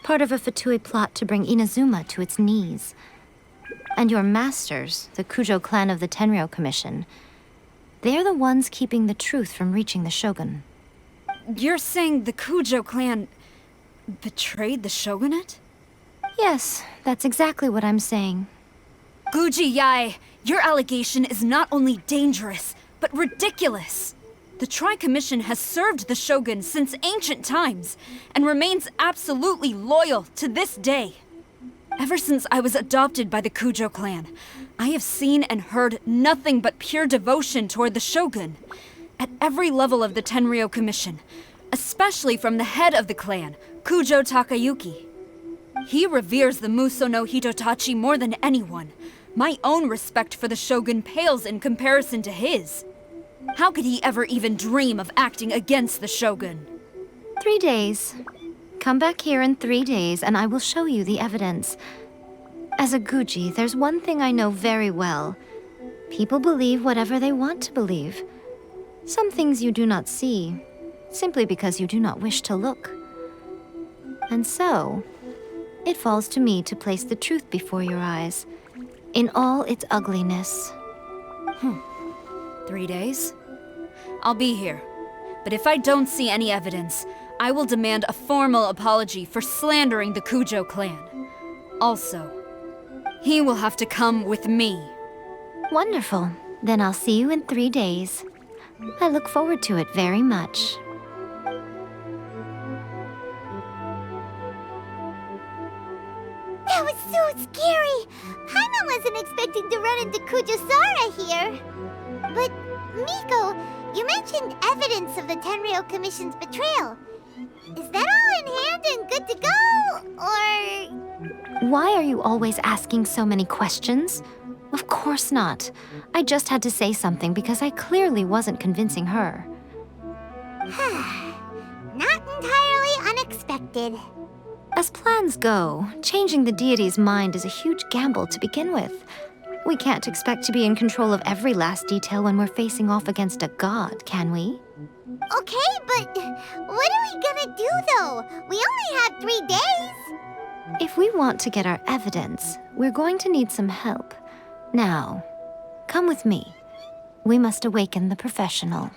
Part of a Fatui plot to bring Inazuma to its knees. And your masters, the Kujo clan of the Tenryou Commission, they're the ones keeping the truth from reaching the Shogun. You're saying the Kujo clan betrayed the shogunate? Yes, that's exactly what I'm saying. Guji-ai, your allegation is not only dangerous, but ridiculous. The Tri-Commission has served the Shogun since ancient times, and remains absolutely loyal to this day. Ever since I was adopted by the Kujo clan, I have seen and heard nothing but pure devotion toward the Shogun. At every level of the Tenryou Commission, especially from the head of the clan, Kujo Takayuki. He reveres the Muso no Hitotachi more than anyone. My own respect for the Shogun pales in comparison to his. How could he ever even dream of acting against the Shogun? 3 days. Come back here in 3 days, and I will show you the evidence. As a Guji, there's one thing I know very well. People believe whatever they want to believe. Some things you do not see, simply because you do not wish to look. And so, it falls to me to place the truth before your eyes, in all its ugliness. 3 days? I'll be here. But if I don't see any evidence, I will demand a formal apology for slandering the Kujo clan. Also, he will have to come with me. Wonderful. Then I'll see you in 3 days. I look forward to it very much. That was so scary! Paimon wasn't expecting to run into Kujosara here. But, Miko, you mentioned evidence of the Tenryou Commission's betrayal. Is that all in hand and good to go, or...? Why are you always asking so many questions? Of course not. I just had to say something because I clearly wasn't convincing her. Not entirely unexpected. As plans go, changing the deity's mind is a huge gamble to begin with. We can't expect to be in control of every last detail when we're facing off against a god, can we? Okay, but what are we gonna do, though? We only have 3 days. If we want to get our evidence, we're going to need some help. Now, come with me. We must awaken the professional.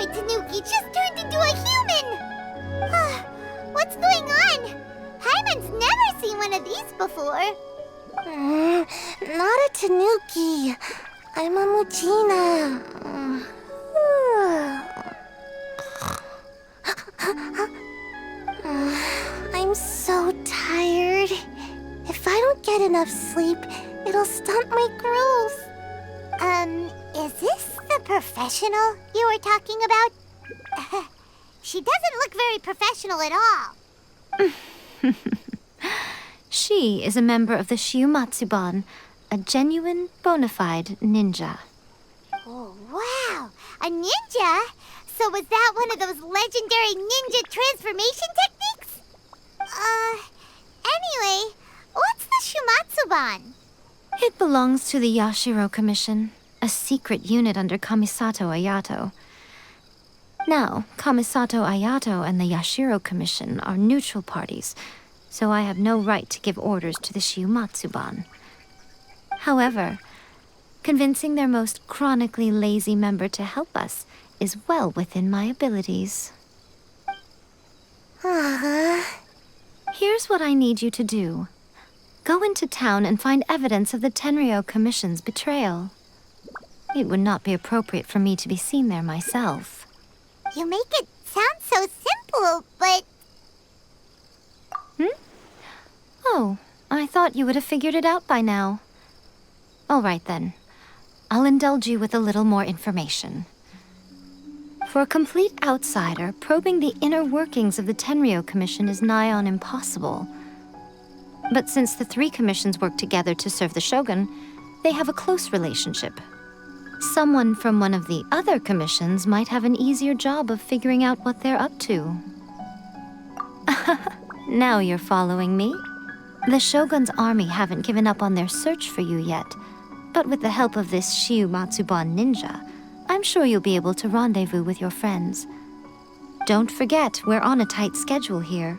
Tanuki just turned into a human! What's going on? Paimon's never seen one of these before. Not a Tanuki. I'm a Muchina. I'm so tired. If I don't get enough sleep, it'll stunt my growth. Is this the professional you were talking about? She doesn't look very professional at all. She is a member of the Shiumatsuban, a genuine, bona fide ninja. Oh, wow! A ninja? So was that one of those legendary ninja transformation techniques? Anyway, what's the Shiumatsuban? It belongs to the Yashiro Commission, a secret unit under Kamisato Ayato. Now, Kamisato Ayato and the Yashiro Commission are neutral parties, so I have no right to give orders to the Shiumatsuban. However, convincing their most chronically lazy member to help us is well within my abilities. Here's what I need you to do. Go into town and find evidence of the Tenryou Commission's betrayal. It would not be appropriate for me to be seen there myself. You make it sound so simple, but... Oh, I thought you would have figured it out by now. All right then. I'll indulge you with a little more information. For a complete outsider, probing the inner workings of the Tenryou Commission is nigh on impossible. But since the three commissions work together to serve the Shogun, they have a close relationship. Someone from one of the other commissions might have an easier job of figuring out what they're up to. Now you're following me. The Shogun's army haven't given up on their search for you yet, but with the help of this Shiu Matsuban ninja, I'm sure you'll be able to rendezvous with your friends. Don't forget, we're on a tight schedule here.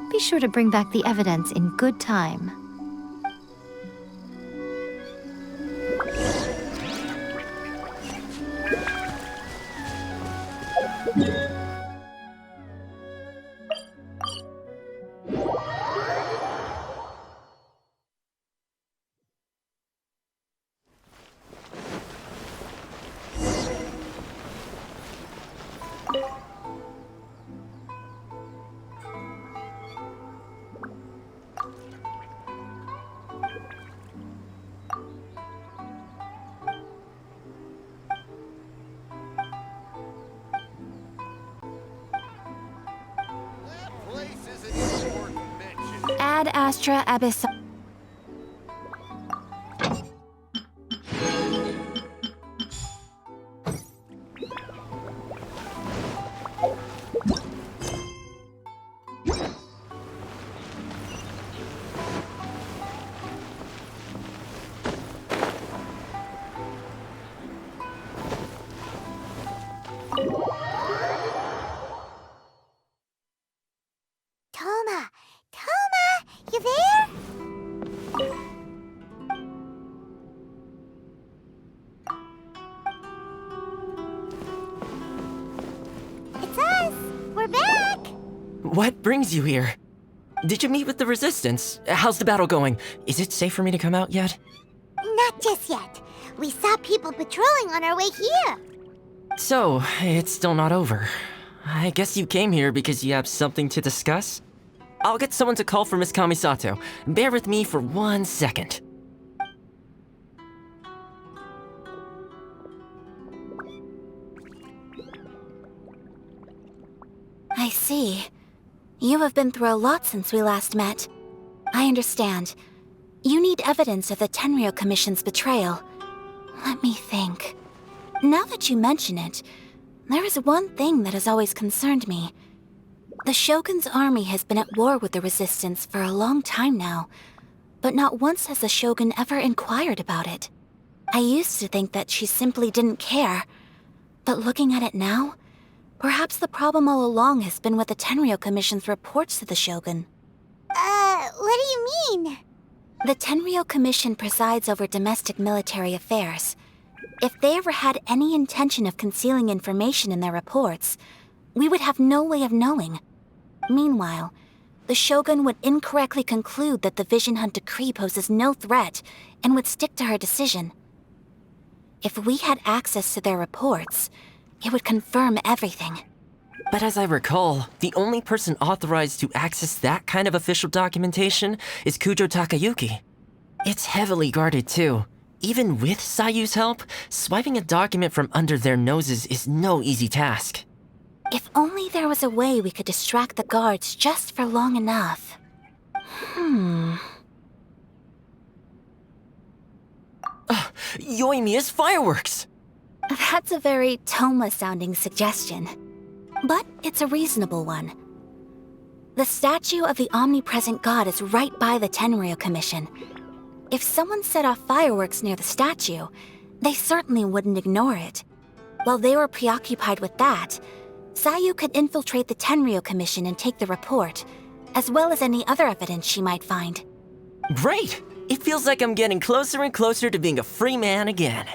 Be sure to bring back the evidence in good time. Ad Astra Abyss. Toma! Toma! You there? It's us! We're back! What brings you here? Did you meet with the Resistance? How's the battle going? Is it safe for me to come out yet? Not just yet. We saw people patrolling on our way here. So, it's still not over. I guess you came here because you have something to discuss? I'll get someone to call for Miss Kamisato. Bear with me for 1 second. I see. You have been through a lot since we last met. I understand. You need evidence of the Tenryou Commission's betrayal. Let me think. Now that you mention it, there is one thing that has always concerned me. The Shogun's army has been at war with the Resistance for a long time now, but not once has the Shogun ever inquired about it. I used to think that she simply didn't care, but looking at it now, perhaps the problem all along has been with the Tenryou Commission's reports to the Shogun. What do you mean? The Tenryou Commission presides over domestic military affairs. If they ever had any intention of concealing information in their reports, we would have no way of knowing. Meanwhile, the Shogun would incorrectly conclude that the Vision Hunt decree poses no threat and would stick to her decision. If we had access to their reports, it would confirm everything. But as I recall, the only person authorized to access that kind of official documentation is Kujo Takayuki. It's heavily guarded too. Even with Sayu's help, swiping a document from under their noses is no easy task. If only there was a way we could distract the guards just for long enough. Yoimiya's fireworks! That's a very Toma-sounding suggestion. But it's a reasonable one. The statue of the omnipresent god is right by the Tenryou Commission. If someone set off fireworks near the statue, they certainly wouldn't ignore it. While they were preoccupied with that, Sayu could infiltrate the Tenryou Commission and take the report, as well as any other evidence she might find. Great! It feels like I'm getting closer and closer to being a free man again.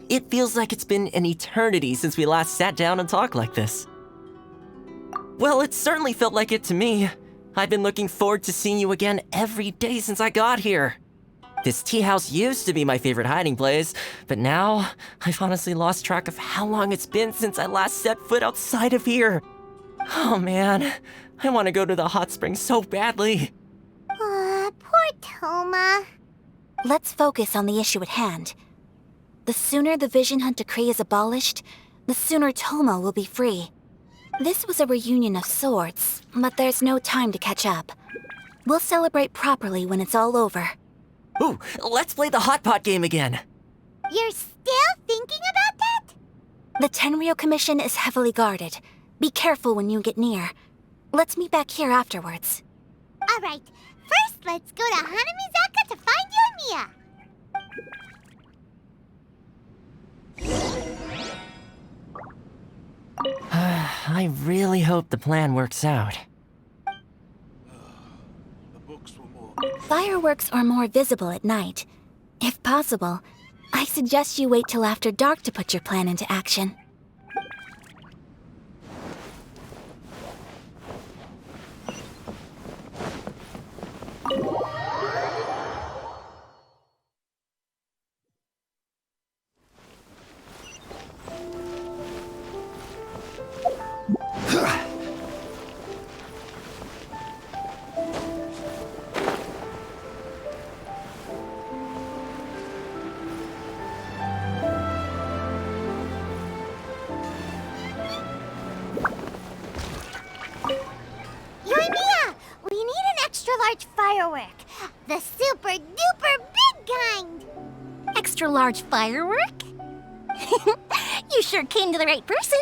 It feels like it's been an eternity since we last sat down and talked like this. Well, it certainly felt like it to me. I've been looking forward to seeing you again every day since I got here. This tea house used to be my favorite hiding place, but now I've honestly lost track of how long it's been since I last set foot outside of here. Oh man, I want to go to the hot springs so badly. Poor Toma. Let's focus on the issue at hand. The sooner the Vision Hunt decree is abolished, the sooner Toma will be free. This was a reunion of sorts, but there's no time to catch up. We'll celebrate properly when it's all over. Ooh, let's play the hot pot game again. You're still thinking about that? The Tenryou Commission is heavily guarded. Be careful when you get near. Let's meet back here afterwards. All right. First, let's go to Hanamizaka to find Yoimiya. I really hope the plan works out. Fireworks are more visible at night. If possible, I suggest you wait till after dark to put your plan into action. Yoimiya, we need an extra-large firework. The super-duper big kind. Extra large firework? You sure came to the right person.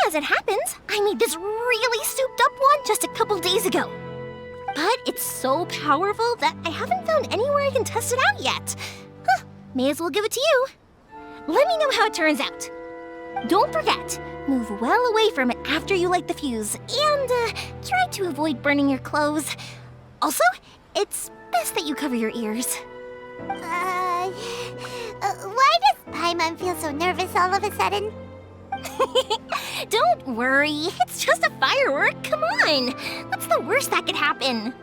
As it happens, I made this really souped up one just a couple days ago. But it's so powerful that I haven't found anywhere I can test it out yet. Huh, may as well give it to you. Let me know how it turns out. Don't forget, move well away from it after you light the fuse, and try to avoid burning your clothes. Also, it's best that you cover your ears. Why does Paimon feel so nervous all of a sudden? Don't worry, it's just a firework. Come on, what's the worst that could happen?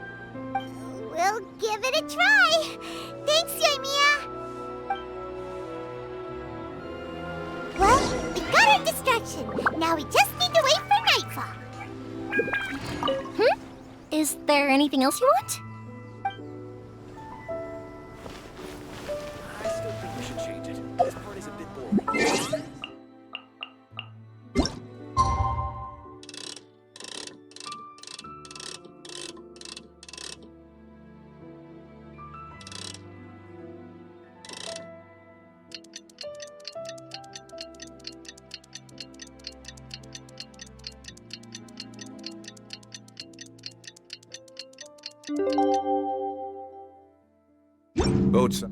We'll give it a try. Thanks, Yoimiya. Well, we got our distraction. Now we just need to wait for nightfall. Is there anything else you want? I still think we should change it. This part is a bit boring. Boats are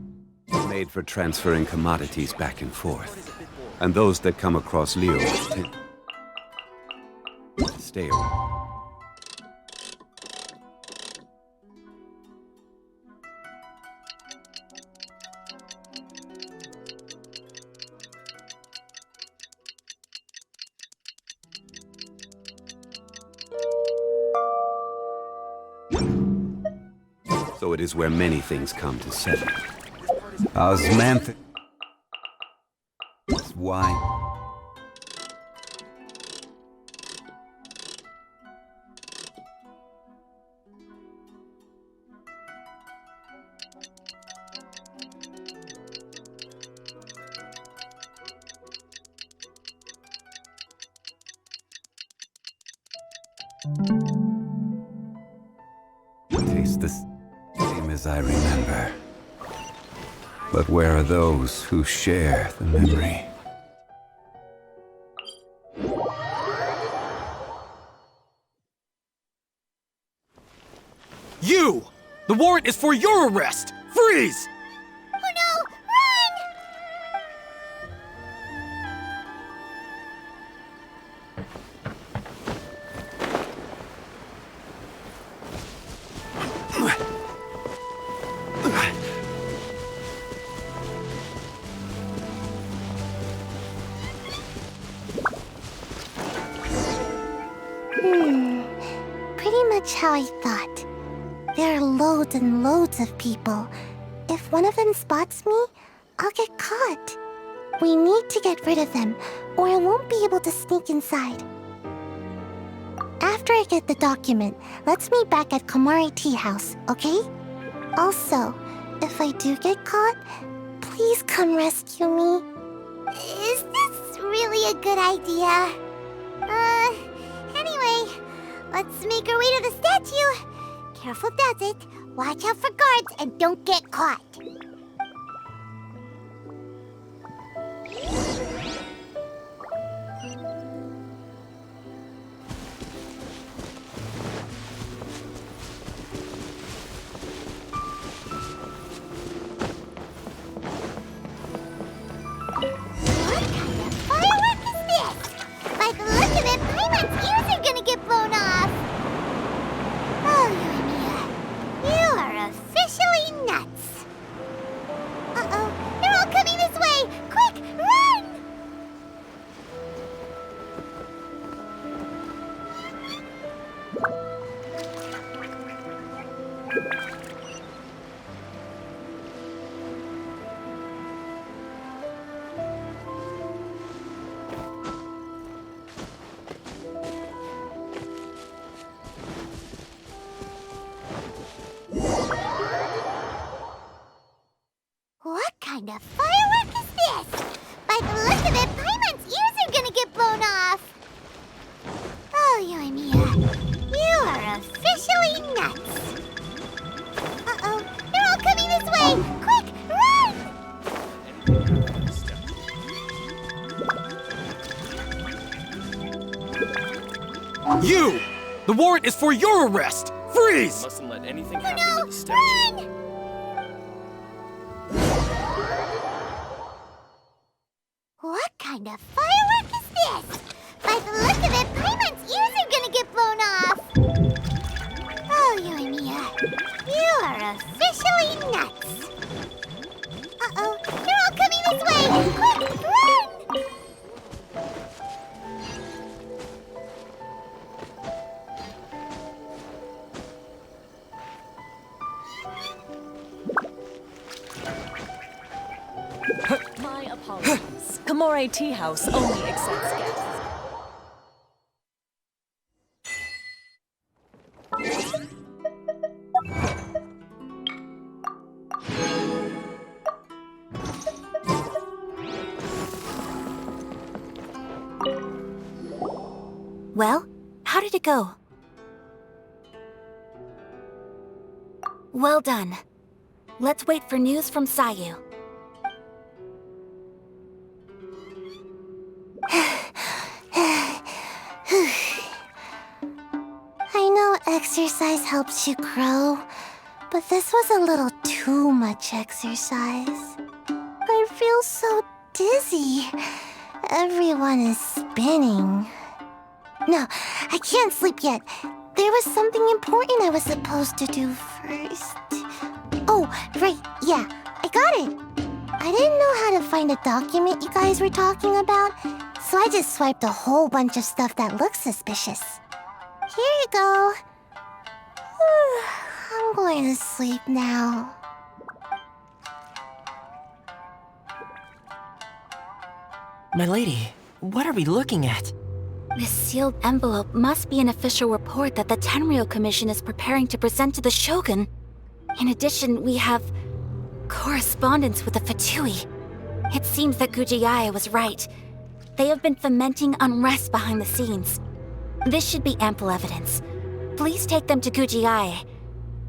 made for transferring commodities back and forth, and those that come across Leo tend to stay away. So it is where many things come to settle. Osmanthe... Wine. Taste the same as I remember. But where are those who share the memory? You! The warrant is for your arrest! Freeze! Oh no! Run! much how I thought. There are loads and loads of people. If one of them spots me, I'll get caught. We need to get rid of them, or I won't be able to sneak inside. After I get the document, let's meet back at Komari Tea House, okay? Also, if I do get caught, please come rescue me. Is this really a good idea? Anyway, let's make our way to the statue. Careful does it. Watch out for guards and don't get caught. What kind of firework is this? By the look of it, Paimon's ears are gonna get blown off! Oh, Yoimiya, you are officially nuts! Uh-oh, they're all coming this way! Quick, run! You! The warrant is for your arrest! Freeze! Mustn't let anything Oh happen no, to the statue. run! What kind of firework is this? By the look of it, Paimon's ears are gonna get blown off! Oh, Yoimiya, you are officially nuts! Uh-oh, they're all coming this way! Quick, run! My apologies. Komore Tea House only accepts guests. Well, how did it go? Well done. Let's wait for news from Sayu. I know exercise helps you grow, but this was a little too much exercise. I feel so dizzy. Everyone is spinning. No, I can't sleep yet. There was something important I was supposed to do first. Oh, right, yeah, I got it. I didn't know how to find a document you guys were talking about, so I just swiped a whole bunch of stuff that looks suspicious. Here you go. I'm going to sleep now. My lady, what are we looking at? This sealed envelope must be an official report that the Tenryou Commission is preparing to present to the Shogun. In addition, we have correspondence with the Fatui. It seems that Gujiai was right. They have been fomenting unrest behind the scenes. This should be ample evidence. Please take them to Gujiai.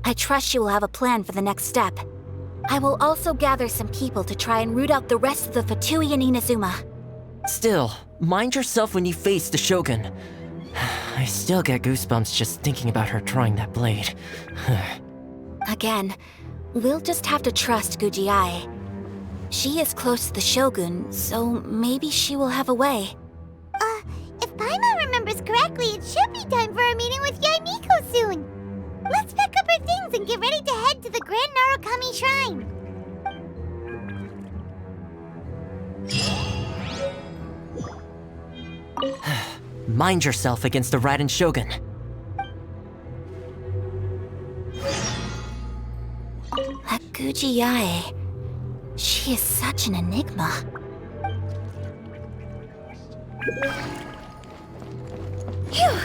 I trust you will have a plan for the next step. I will also gather some people to try and root out the rest of the Fatui and Inazuma. Still, mind yourself when you face the Shogun. I still get goosebumps just thinking about her drawing that blade. Again, we'll just have to trust Gujiai. She is close to the Shogun, so maybe she will have a way. If Paimon remembers correctly, it should be time for a meeting with Yaimiko soon. Let's pack up our things and get ready to head to the Grand Narukami Shrine. Mind yourself against the Raiden Shogun. Guji Yae. She is such an enigma. Phew!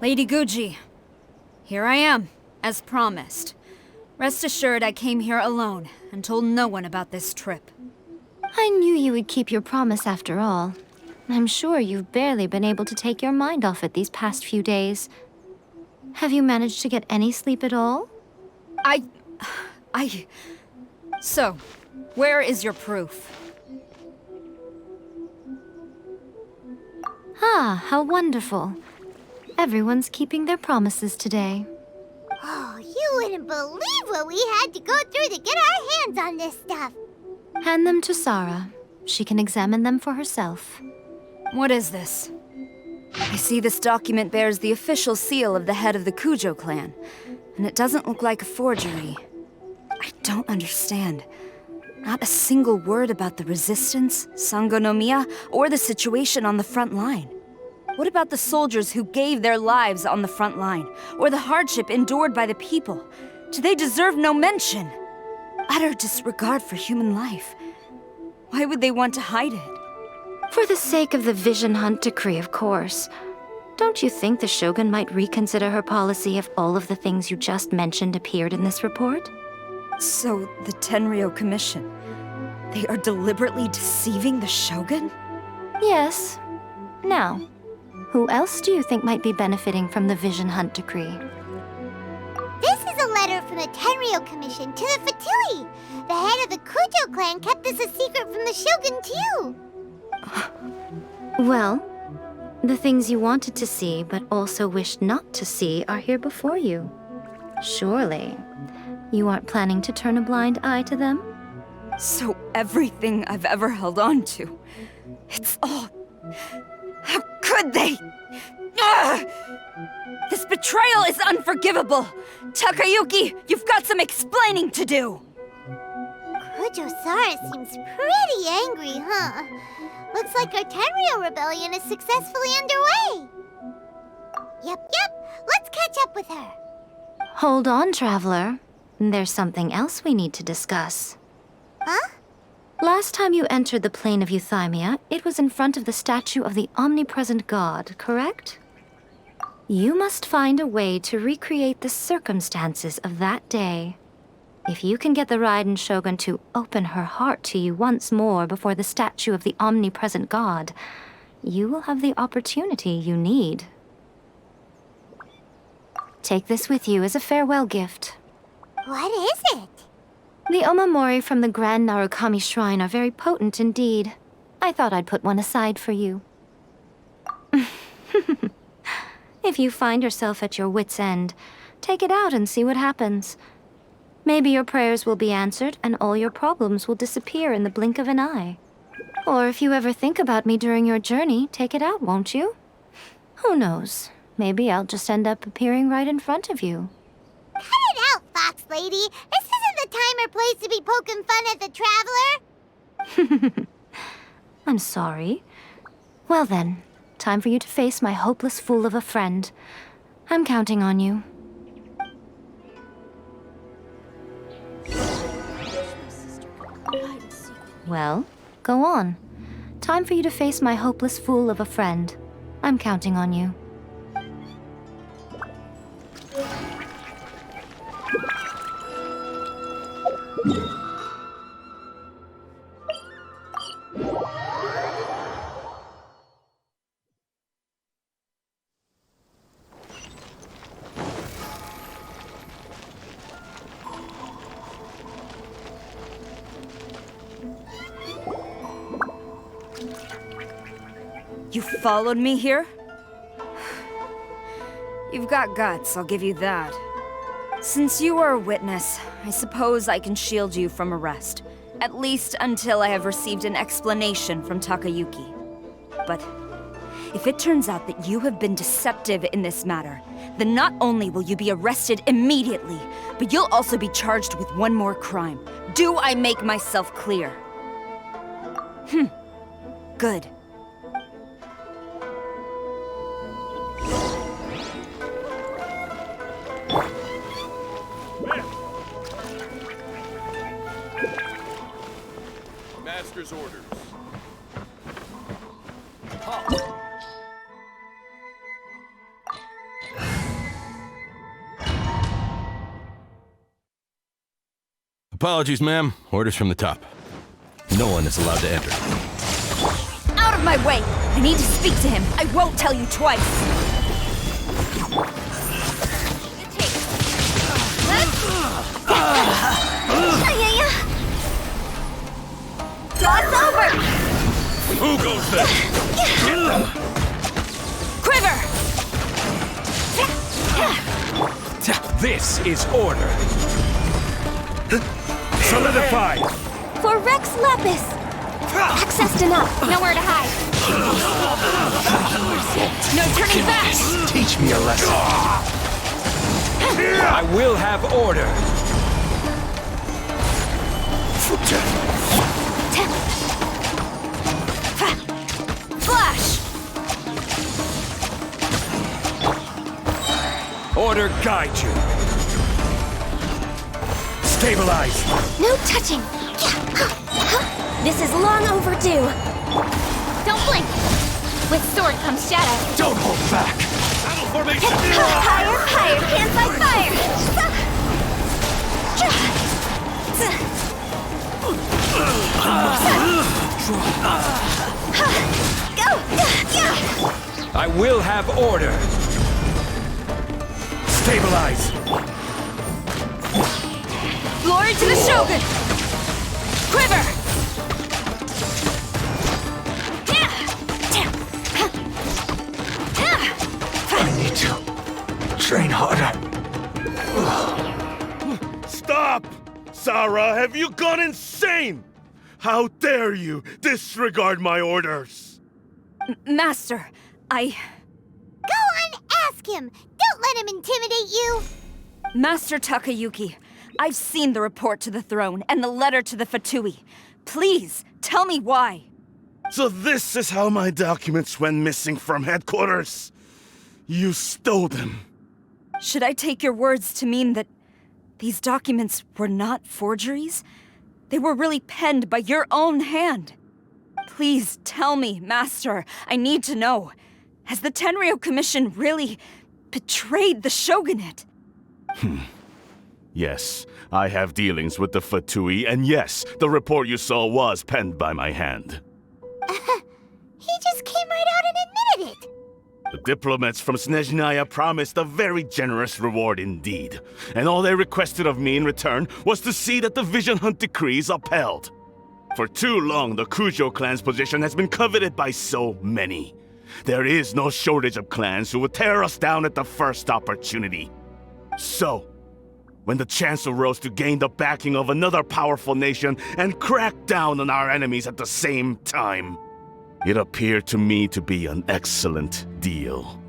Lady Guji, here I am, as promised. Rest assured I came here alone and told no one about this trip. I knew you would keep your promise after all. I'm sure you've barely been able to take your mind off it these past few days. Have you managed to get any sleep at all? So, where is your proof? Ah, how wonderful. Everyone's keeping their promises today. Oh, you wouldn't believe what we had to go through to get our hands on this stuff. Hand them to Sarah. She can examine them for herself. What is this? I see this document bears the official seal of the head of the Kujo clan, and it doesn't look like a forgery. I don't understand. Not a single word about the resistance, Sangonomiya, or the situation on the front line. What about the soldiers who gave their lives on the front line, or the hardship endured by the people? Do they deserve no mention? Utter disregard for human life. Why would they want to hide it? For the sake of the Vision Hunt decree, of course. Don't you think the Shogun might reconsider her policy if all of the things you just mentioned appeared in this report? So, the Tenryou Commission, they are deliberately deceiving the Shogun? Yes. Now, who else do you think might be benefiting from the Vision Hunt decree? This is a letter from the Tenryou Commission to the Fatui. The head of the Kujo clan kept this a secret from the Shogun, too. Well, the things you wanted to see but also wished not to see are here before you. Surely, you aren't planning to turn a blind eye to them? So everything I've ever held on to, it's all... How could they? Ugh! This betrayal is unforgivable! Takayuki, you've got some explaining to do! Kujo-Sara seems pretty angry, huh? Looks like our Tenryou rebellion is successfully underway. Yep. Let's catch up with her. Hold on, Traveler. There's something else we need to discuss. Huh? Last time you entered the plane of Euthymia, it was in front of the statue of the omnipresent god, correct? You must find a way to recreate the circumstances of that day. If you can get the Raiden Shogun to open her heart to you once more before the statue of the omnipresent god, you will have the opportunity you need. Take this with you as a farewell gift. What is it? The omamori from the Grand Narukami Shrine are very potent indeed. I thought I'd put one aside for you. If you find yourself at your wit's end, take it out and see what happens. Maybe your prayers will be answered and all your problems will disappear in the blink of an eye. Or if you ever think about me during your journey, take it out, won't you? Who knows? Maybe I'll just end up appearing right in front of you. Cut it out, Fox Lady! This isn't the time or place to be poking fun at the Traveler! I'm sorry. Well then, time for you to face my hopeless fool of a friend. I'm counting on you. Well, go on. Time for you to face my hopeless fool of a friend. I'm counting on you. You followed me here? You've got guts, I'll give you that. Since you are a witness, I suppose I can shield you from arrest. At least until I have received an explanation from Takayuki. But If it turns out that you have been deceptive in this matter, then not only will you be arrested immediately, but you'll also be charged with one more crime. Do I make myself clear? Good. Master's orders. Apologies, ma'am. Orders from the top. No one is allowed to enter. Out of my way! I need to speak to him. I won't tell you twice. Cross over! Who goes there? Quiver! This is order. Solidified! For Rex Lapis! Access enough. Nowhere to hide. No turning back! Teach me a lesson. I will have order. Flash! Order guide you. Stabilize. No touching. This is long overdue. Don't blink. With sword comes shadow. Don't hold back. Battle formation. Higher, higher, hands like fire! I will have order. Stabilize. Glory to the Shogun! Quiver! I need to train harder. Stop! Sarah, have you gone insane? How dare you disregard my orders? Master, Go on, ask him! Don't let him intimidate you! Master Takayuki, I've seen the report to the throne and the letter to the Fatui. Please, tell me why. So this is how my documents went missing from headquarters? You stole them. Should I take your words to mean that these documents were not forgeries? They were really penned by your own hand. Please tell me, Master. I need to know. Has the Tenryou Commission really betrayed the Shogunate? Yes, I have dealings with the Fatui, and yes, the report you saw was penned by my hand. He just came right out and admitted it! The diplomats from Snezhnaya promised a very generous reward indeed, and all they requested of me in return was to see that the Vision Hunt decree is upheld. For too long, the Kujo clan's position has been coveted by so many. There is no shortage of clans who would tear us down at the first opportunity. So, when the chance arose to gain the backing of another powerful nation and crack down on our enemies at the same time, it appeared to me to be an excellent deal.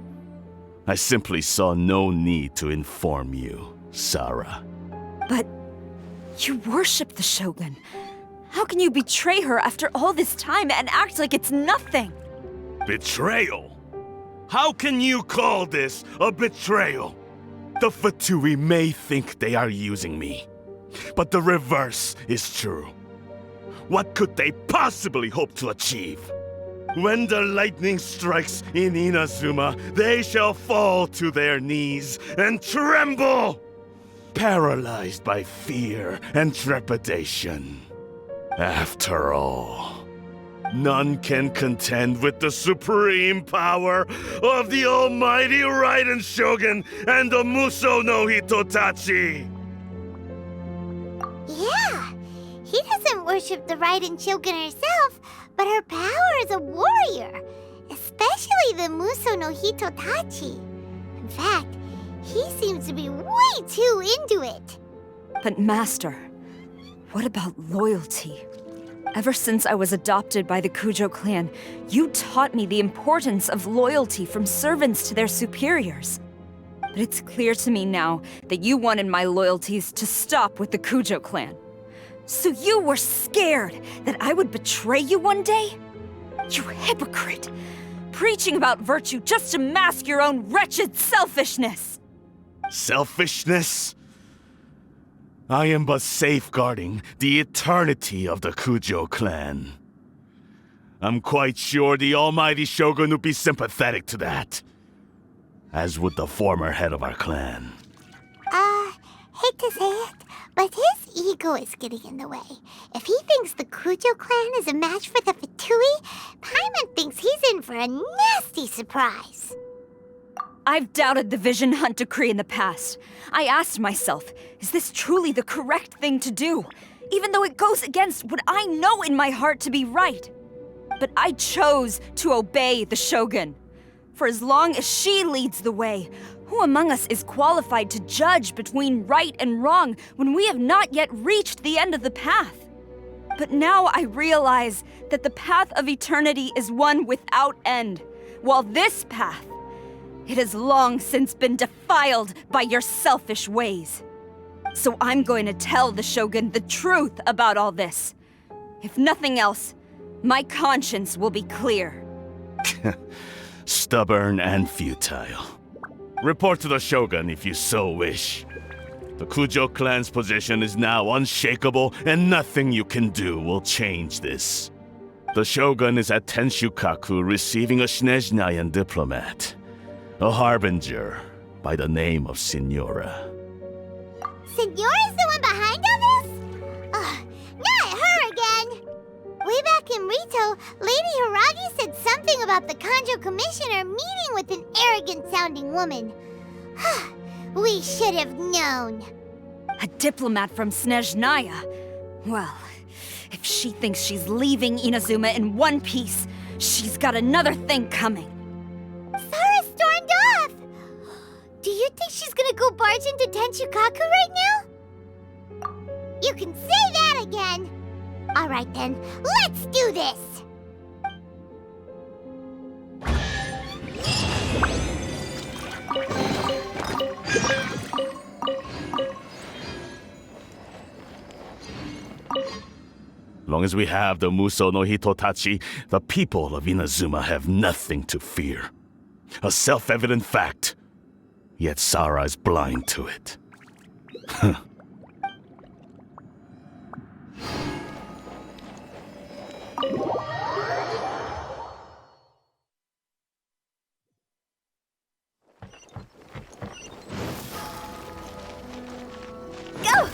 I simply saw no need to inform you, Sarah. But you worship the Shogun. How can you betray her after all this time and act like it's nothing? Betrayal? How can you call this a betrayal? The Fatui may think they are using me, but the reverse is true. What could they possibly hope to achieve? When the lightning strikes in Inazuma, they shall fall to their knees and tremble, paralyzed by fear and trepidation. After all, none can contend with the supreme power of the almighty Raiden Shogun and the Muso no Hitotachi! Yeah, he doesn't worship the Raiden Shogun herself, but her power as a warrior, especially the Muso no Hitotachi. In fact, he seems to be way too into it. But Master, what about loyalty? Ever since I was adopted by the Kujo clan, you taught me the importance of loyalty from servants to their superiors. But it's clear to me now that you wanted my loyalties to stop with the Kujo clan. So you were scared that I would betray you one day? You hypocrite! Preaching about virtue just to mask your own wretched selfishness! Selfishness? I am but safeguarding the eternity of the Kujo clan. I'm quite sure the almighty Shogun would be sympathetic to that. As would the former head of our clan. Hate to say it, but his ego is getting in the way. If he thinks the Kujo clan is a match for the Fatui, Paimon thinks he's in for a nasty surprise. I've doubted the Vision Hunt decree in the past. I asked myself, is this truly the correct thing to do? Even though it goes against what I know in my heart to be right. But I chose to obey the Shogun. For as long as she leads the way, who among us is qualified to judge between right and wrong when we have not yet reached the end of the path? But now I realize that the path of eternity is one without end, while this path, it has long since been defiled by your selfish ways. So I'm going to tell the Shogun the truth about all this. If nothing else, my conscience will be clear. Stubborn and futile. Report to the Shogun if you so wish. The Kujo clan's position is now unshakable, and nothing you can do will change this. The Shogun is at Tenshukaku receiving a Snezhnayan diplomat, a harbinger by the name of Signora. Signora's the one behind all this? Ugh, not her again! Way back in Rito, Lady Hiragi said something about the Kanjo Commissioner meeting with an arrogant-sounding woman. We should have known. A diplomat from Snezhnaya? Well, if she thinks she's leaving Inazuma in one piece, she's got another thing coming. Sara stormed off! Do you think she's gonna go barge into Tenshukaku right now? You can say that again! Alright then, let's do this! Long as we have the Muso no Hitotachi, the people of Inazuma have nothing to fear. A self-evident fact. Yet Sara is blind to it. Go!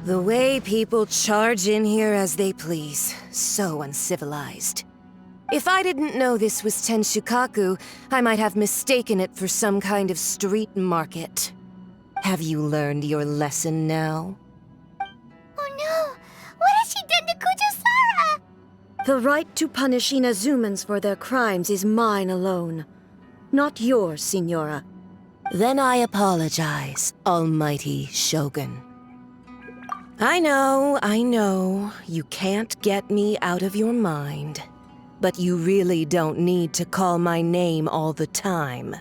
The way people charge in here as they please. So uncivilized. If I didn't know this was Tenshukaku, I might have mistaken it for some kind of street market. Have you learned your lesson now? Oh no! What has she done to Kujo-Sara? The right to punish Inazumans for their crimes is mine alone. Not yours, Signora. Then I apologize, Almighty Shogun. I know, you can't get me out of your mind. But you really don't need to call my name all the time.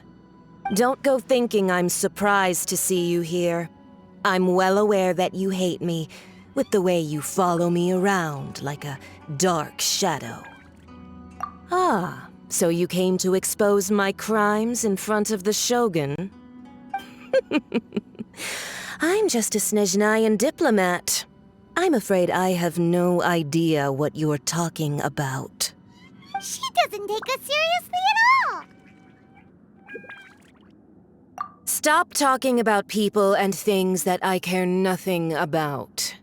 Don't go thinking I'm surprised to see you here. I'm well aware that you hate me, with the way you follow me around like a dark shadow. Ah, so you came to expose my crimes in front of the Shogun? I'm just a Snezhnayan diplomat. I'm afraid I have no idea what you're talking about. She doesn't take us seriously at all! Stop talking about people and things that I care nothing about.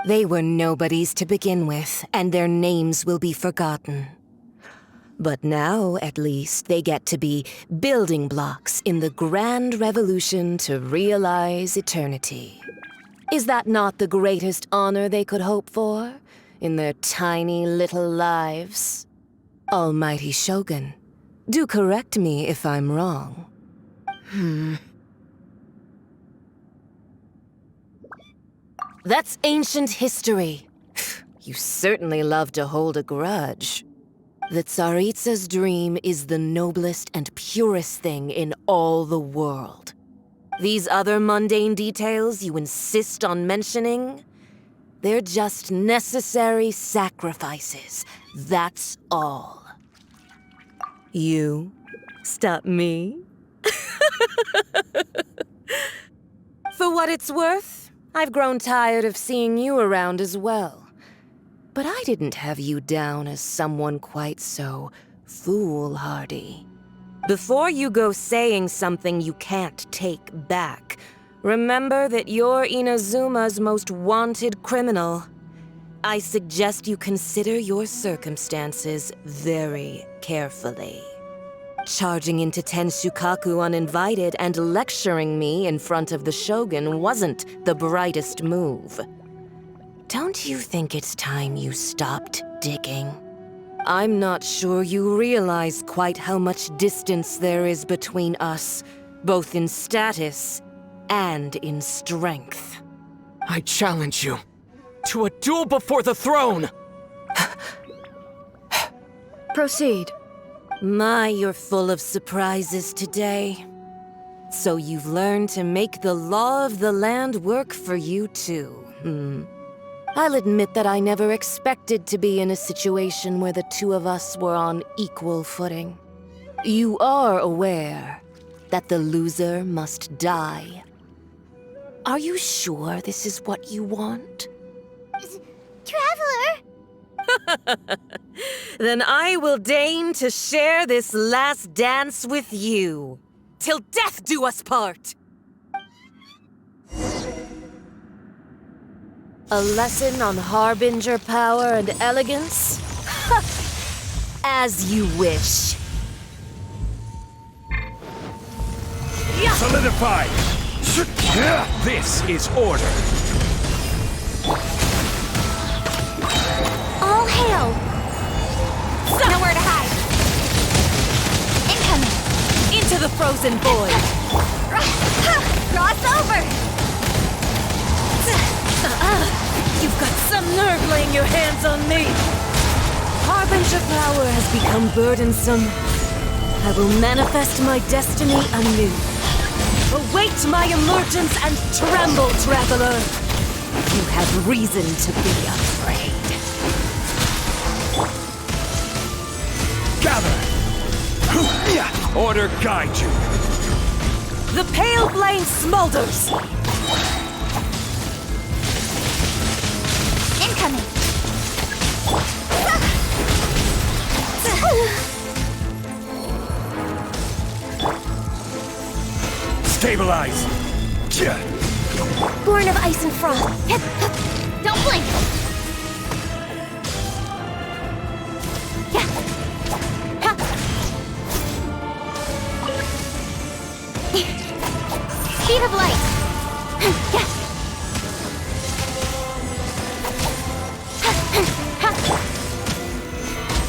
They were nobodies to begin with, and their names will be forgotten. But now, at least, they get to be building blocks in the grand revolution to realize eternity. Is that not the greatest honor they could hope for in their tiny little lives? Almighty Shogun, do correct me if I'm wrong. That's ancient history. You certainly love to hold a grudge. The Tsaritsa's dream is the noblest and purest thing in all the world. These other mundane details you insist on mentioning, they're just necessary sacrifices. That's all. You stop me? For what it's worth, I've grown tired of seeing you around as well. But I didn't have you down as someone quite so foolhardy. Before you go saying something you can't take back, remember that you're Inazuma's most wanted criminal. I suggest you consider your circumstances very carefully. Charging into Tenshukaku uninvited and lecturing me in front of the Shogun wasn't the brightest move. Don't you think it's time you stopped digging? I'm not sure you realize quite how much distance there is between us, both in status and in strength. I challenge you to a duel before the throne! Proceed. My, you're full of surprises today. So you've learned to make the law of the land work for you too, I'll admit that I never expected to be in a situation where the two of us were on equal footing. You are aware that the loser must die. Are you sure this is what you want? Traveler! Then I will deign to share this last dance with you. Till death do us part! A lesson on Harbinger power and elegance? As you wish. Solidify! This is order. All hail! Nowhere to hide! Incoming! Into the frozen void! Cross over! You've got some nerve laying your hands on me! Harbinger power has become burdensome. I will manifest my destiny anew. Await my emergence and tremble, traveler! You have reason to be afraid. Gather! Order guide you. The pale flame smolders! Incoming! Stabilize! Born of ice and frost. Don't blink! Speed of light!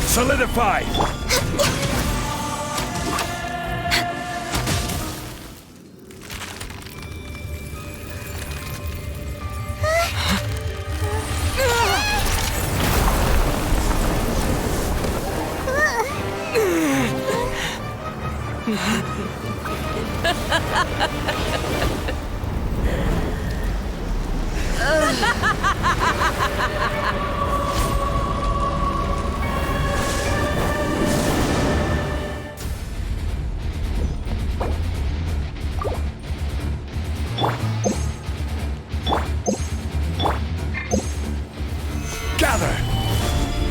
Solidify! Gather!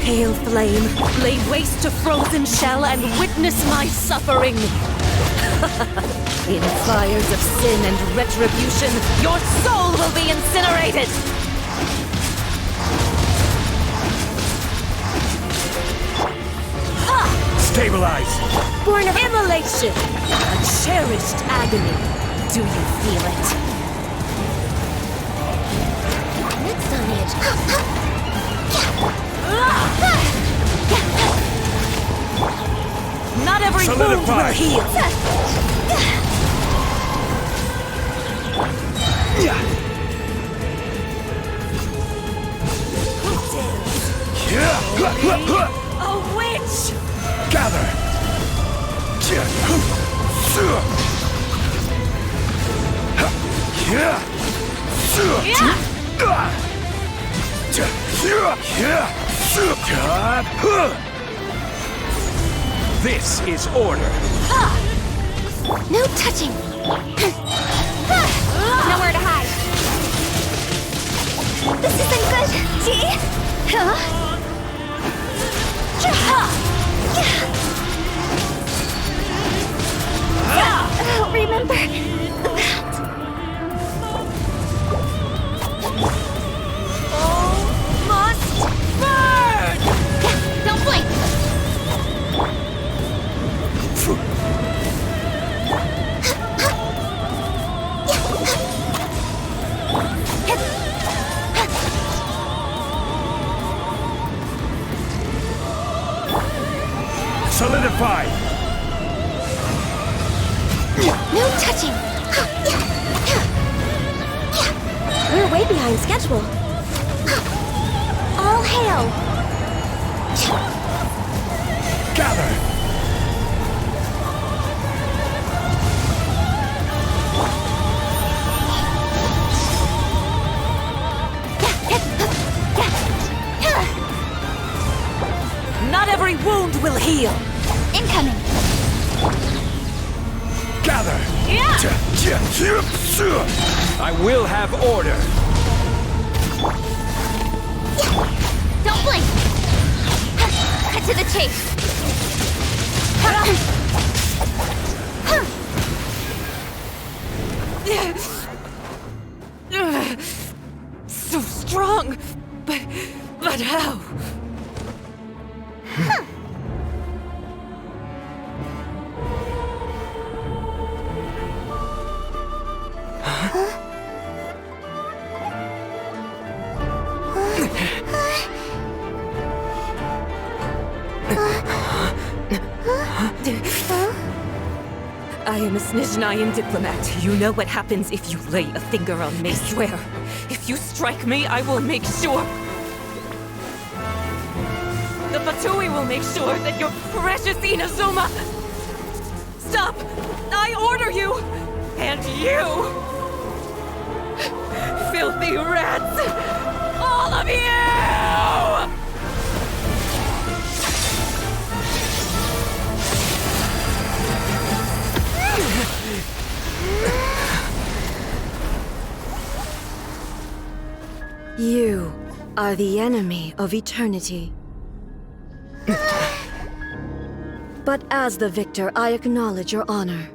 Pale flame, lay waste to frozen shell and witness my suffering. In fires of sin and retribution, your soul will be incinerated! Stabilize! Born of immolation! A cherished agony. Do you feel it? Next on the edge. Not every wound will Solidify. heal! A witch! Gather! This is order. No touching. Nowhere to hide. This isn't good. See? I'll remember that. Must burn! Don't blink. Solidify! No touching. We're way behind schedule. All hail. Gather! Not every wound will heal! Incoming. Gather! Yeah! I will have order! Don't blink. Cut to the chase. So strong! But how? I am a Snezhnayan diplomat. You know what happens if you lay a finger on me, swear. If you strike me, I will make sure... The Fatui will make sure that your precious Inazuma... Stop! I order you! And you! Filthy rats! All of you! You are the enemy of eternity. But as the victor, I acknowledge your honor.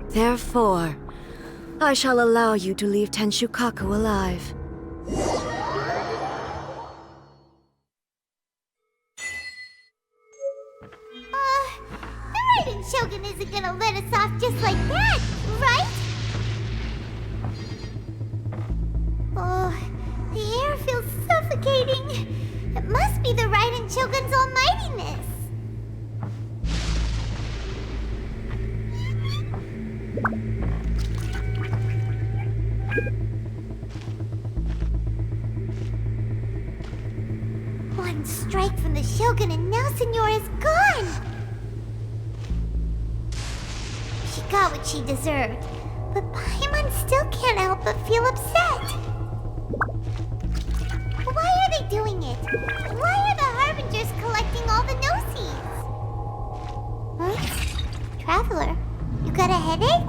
Therefore, I shall allow you to leave Tenshukaku alive. The Raiden Shogun isn't gonna let us off just like that, right? Oh, the air feels suffocating. It must be the Raiden Shogun's almightiness. One strike from the Shogun and now Senor is gone. got what she deserved. But Paimon still can't help but feel upset. Why are they doing it? Why are the Harbingers collecting all the no-seeds? Huh? Traveler, you got a headache?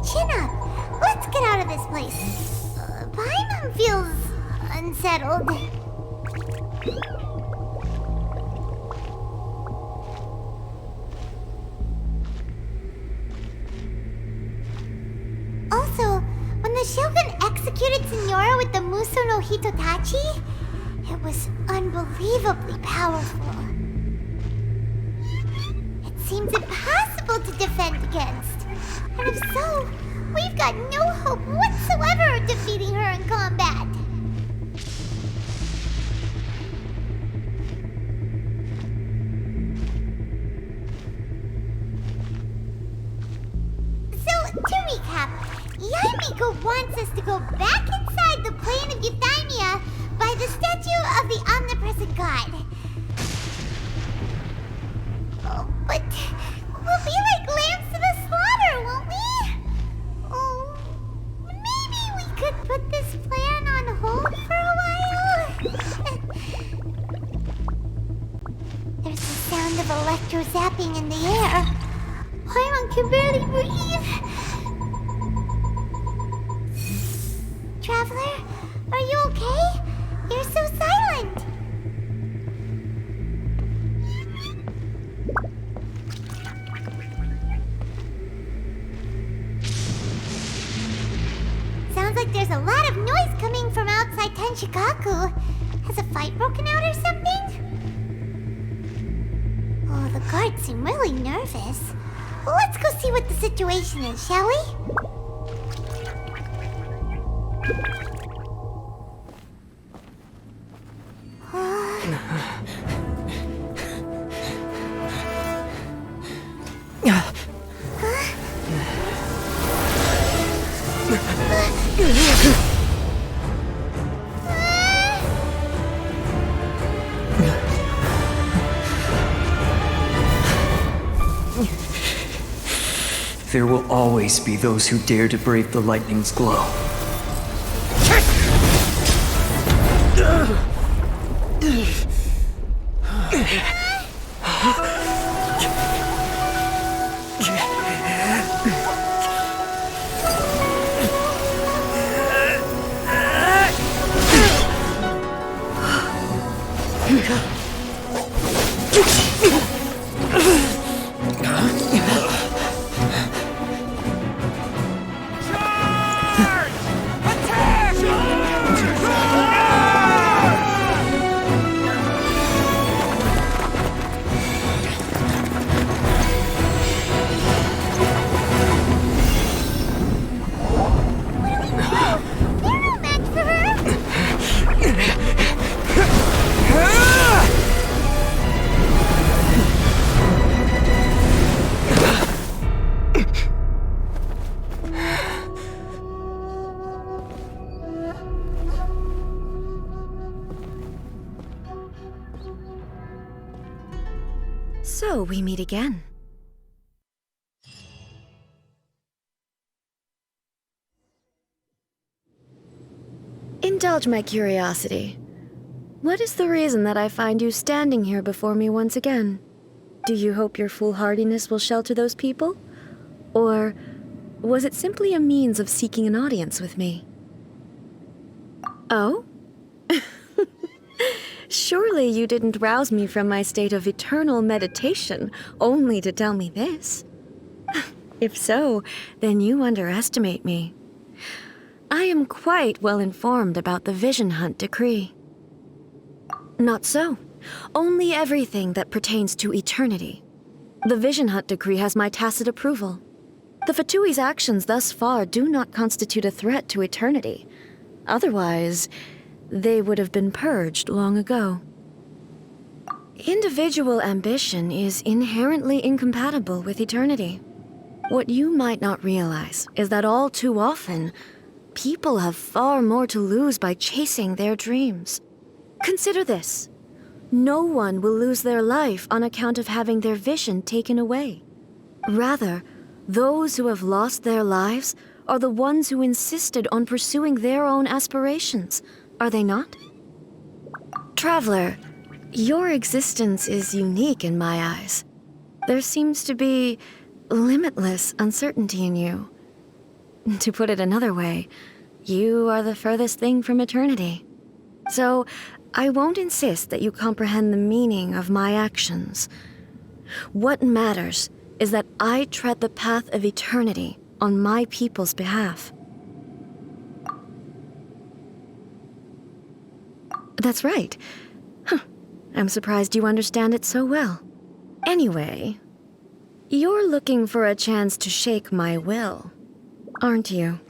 Chin up. Let's get out of this place. Paimon feels unsettled. Also, when the Shogun executed Signora with the Muso no Hitotachi, it was unbelievably powerful. It seems impossible to defend against. And if so, we've got no hope whatsoever of defeating her in combat. So, to recap, Yaimiko wants us to go back inside the plane of Euthymia by the statue of the omnipresent god. Oh, but we'll be like lambs to the slaughter, won't we? Oh, maybe we could put this plan on hold for a while? There's the sound of electro zapping in the air. Paimon can barely breathe. Traveler, are you okay? You're so silent. Sounds like there's a lot of noise coming from outside Tenshikaku. Has a fight broken out or something? Oh, the guards seem really nervous. Well, let's go see what the situation is, shall we? There will always be those who dare to brave the lightning's glow. So we meet again. Indulge my curiosity. What is the reason that I find you standing here before me once again? Do you hope your foolhardiness will shelter those people? Or was it simply a means of seeking an audience with me? Oh? Surely you didn't rouse me from my state of eternal meditation only to tell me this. If so, then you underestimate me. I am quite well informed about the Vision Hunt decree. Not so. Only everything that pertains to eternity. The Vision Hunt decree has my tacit approval. The Fatui's actions thus far do not constitute a threat to eternity. Otherwise, they would have been purged long ago. Individual ambition is inherently incompatible with eternity. What you might not realize is that all too often, people have far more to lose by chasing their dreams. Consider this. No one will lose their life on account of having their vision taken away. Rather, those who have lost their lives are the ones who insisted on pursuing their own aspirations, are they not? Traveler, your existence is unique in my eyes. There seems to be limitless uncertainty in you. To put it another way, you are the furthest thing from eternity. So, I won't insist that you comprehend the meaning of my actions. What matters is that I tread the path of eternity on my people's behalf. That's right. Huh. I'm surprised you understand it so well. Anyway, you're looking for a chance to shake my will, aren't you?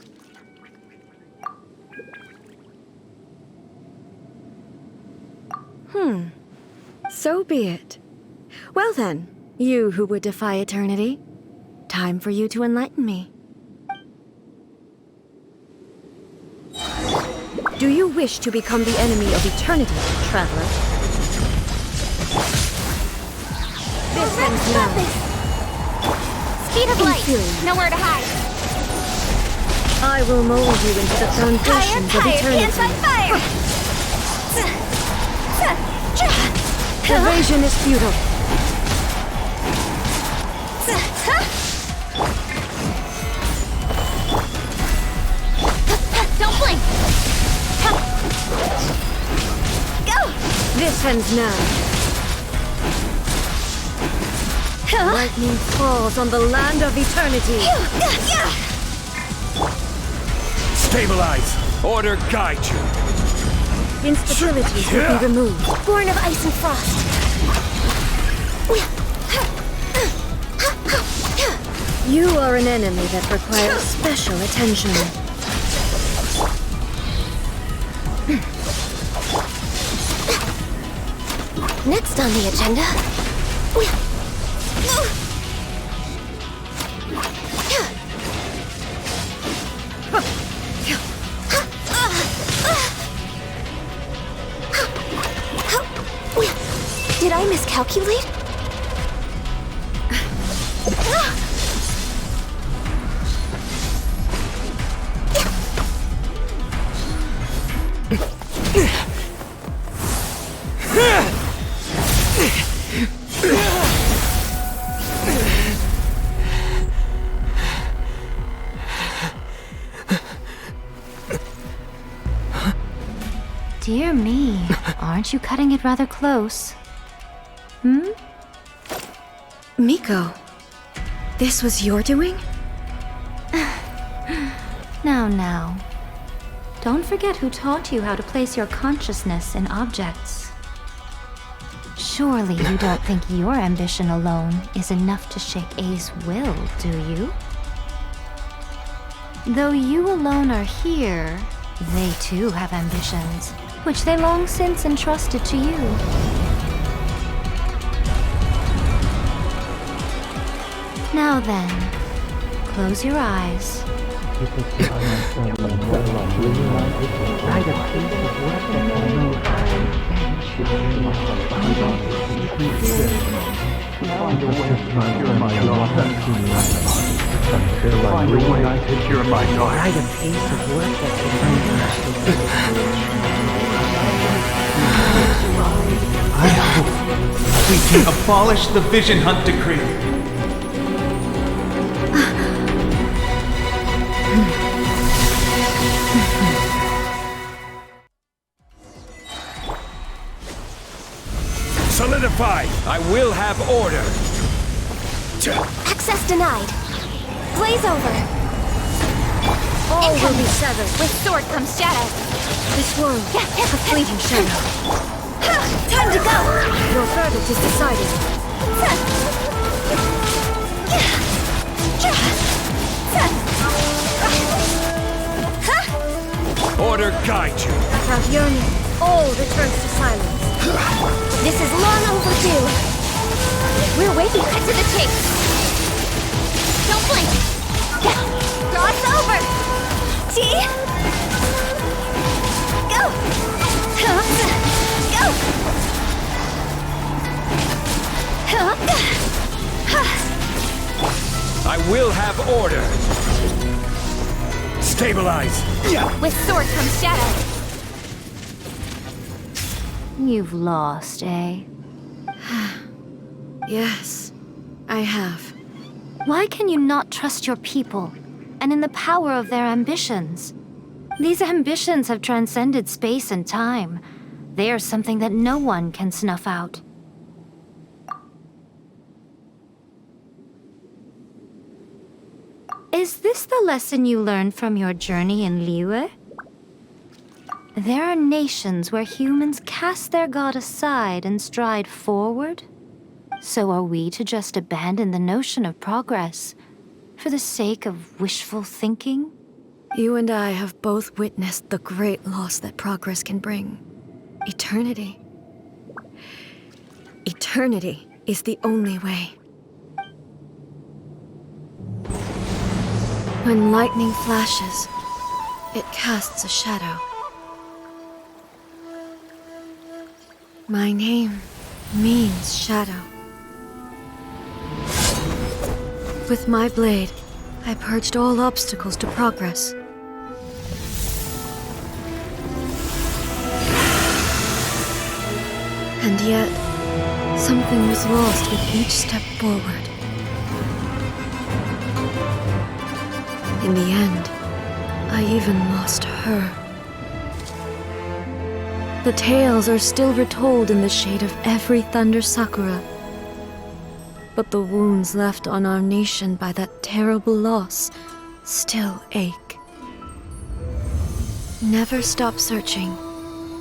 So be it. Well then, you who would defy eternity, time for you to enlighten me. Do you wish to become the enemy of eternity, traveler? This ends now. Speed of light. Nowhere to hide. I will mold you into the foundations of eternity. Anti-fire! Evasion is futile. Don't blink! Go! This ends now. Lightning falls on the land of eternity. Stabilize! Order guide you! Instabilities will be removed. Born of ice and frost. You are an enemy that requires special attention. Next on the agenda. Did I miscalculate? Dear me, aren't you cutting it rather close? Miko, this was your doing? Now. Don't forget who taught you how to place your consciousness in objects. Surely you don't think your ambition alone is enough to shake A's will, do you? Though you alone are here, they too have ambitions, which they long since entrusted to you. Now then, close your eyes. I hope we can abolish the Vision Hunt Decree. Solidify! I will have order! Access denied. Blaze over. All will be severed. With sword comes shadow. This world, a fleeting shadow. Time to go. Your verdict is decided. Order guide you! Without yearning, all returns to silence. This is long overdue. We're waiting cut to the chase. Don't blink. Cross over. See? Go. Go. will have order. Stabilize. With sword comes shadow. You've lost, eh? Yes, I have. Why can you not trust your people and in the power of their ambitions? These ambitions have transcended space and time. They are something that no one can snuff out. Is this the lesson you learned from your journey in Liyue? There are nations where humans cast their god aside and stride forward. So are we to just abandon the notion of progress for the sake of wishful thinking? You and I have both witnessed the great loss that progress can bring. Eternity. Eternity is the only way. When lightning flashes, it casts a shadow. My name means shadow. With my blade, I purged all obstacles to progress. And yet, something was lost with each step forward. In the end, I even lost her. The tales are still retold in the shade of every thunder sakura. But the wounds left on our nation by that terrible loss still ache. Never stop searching,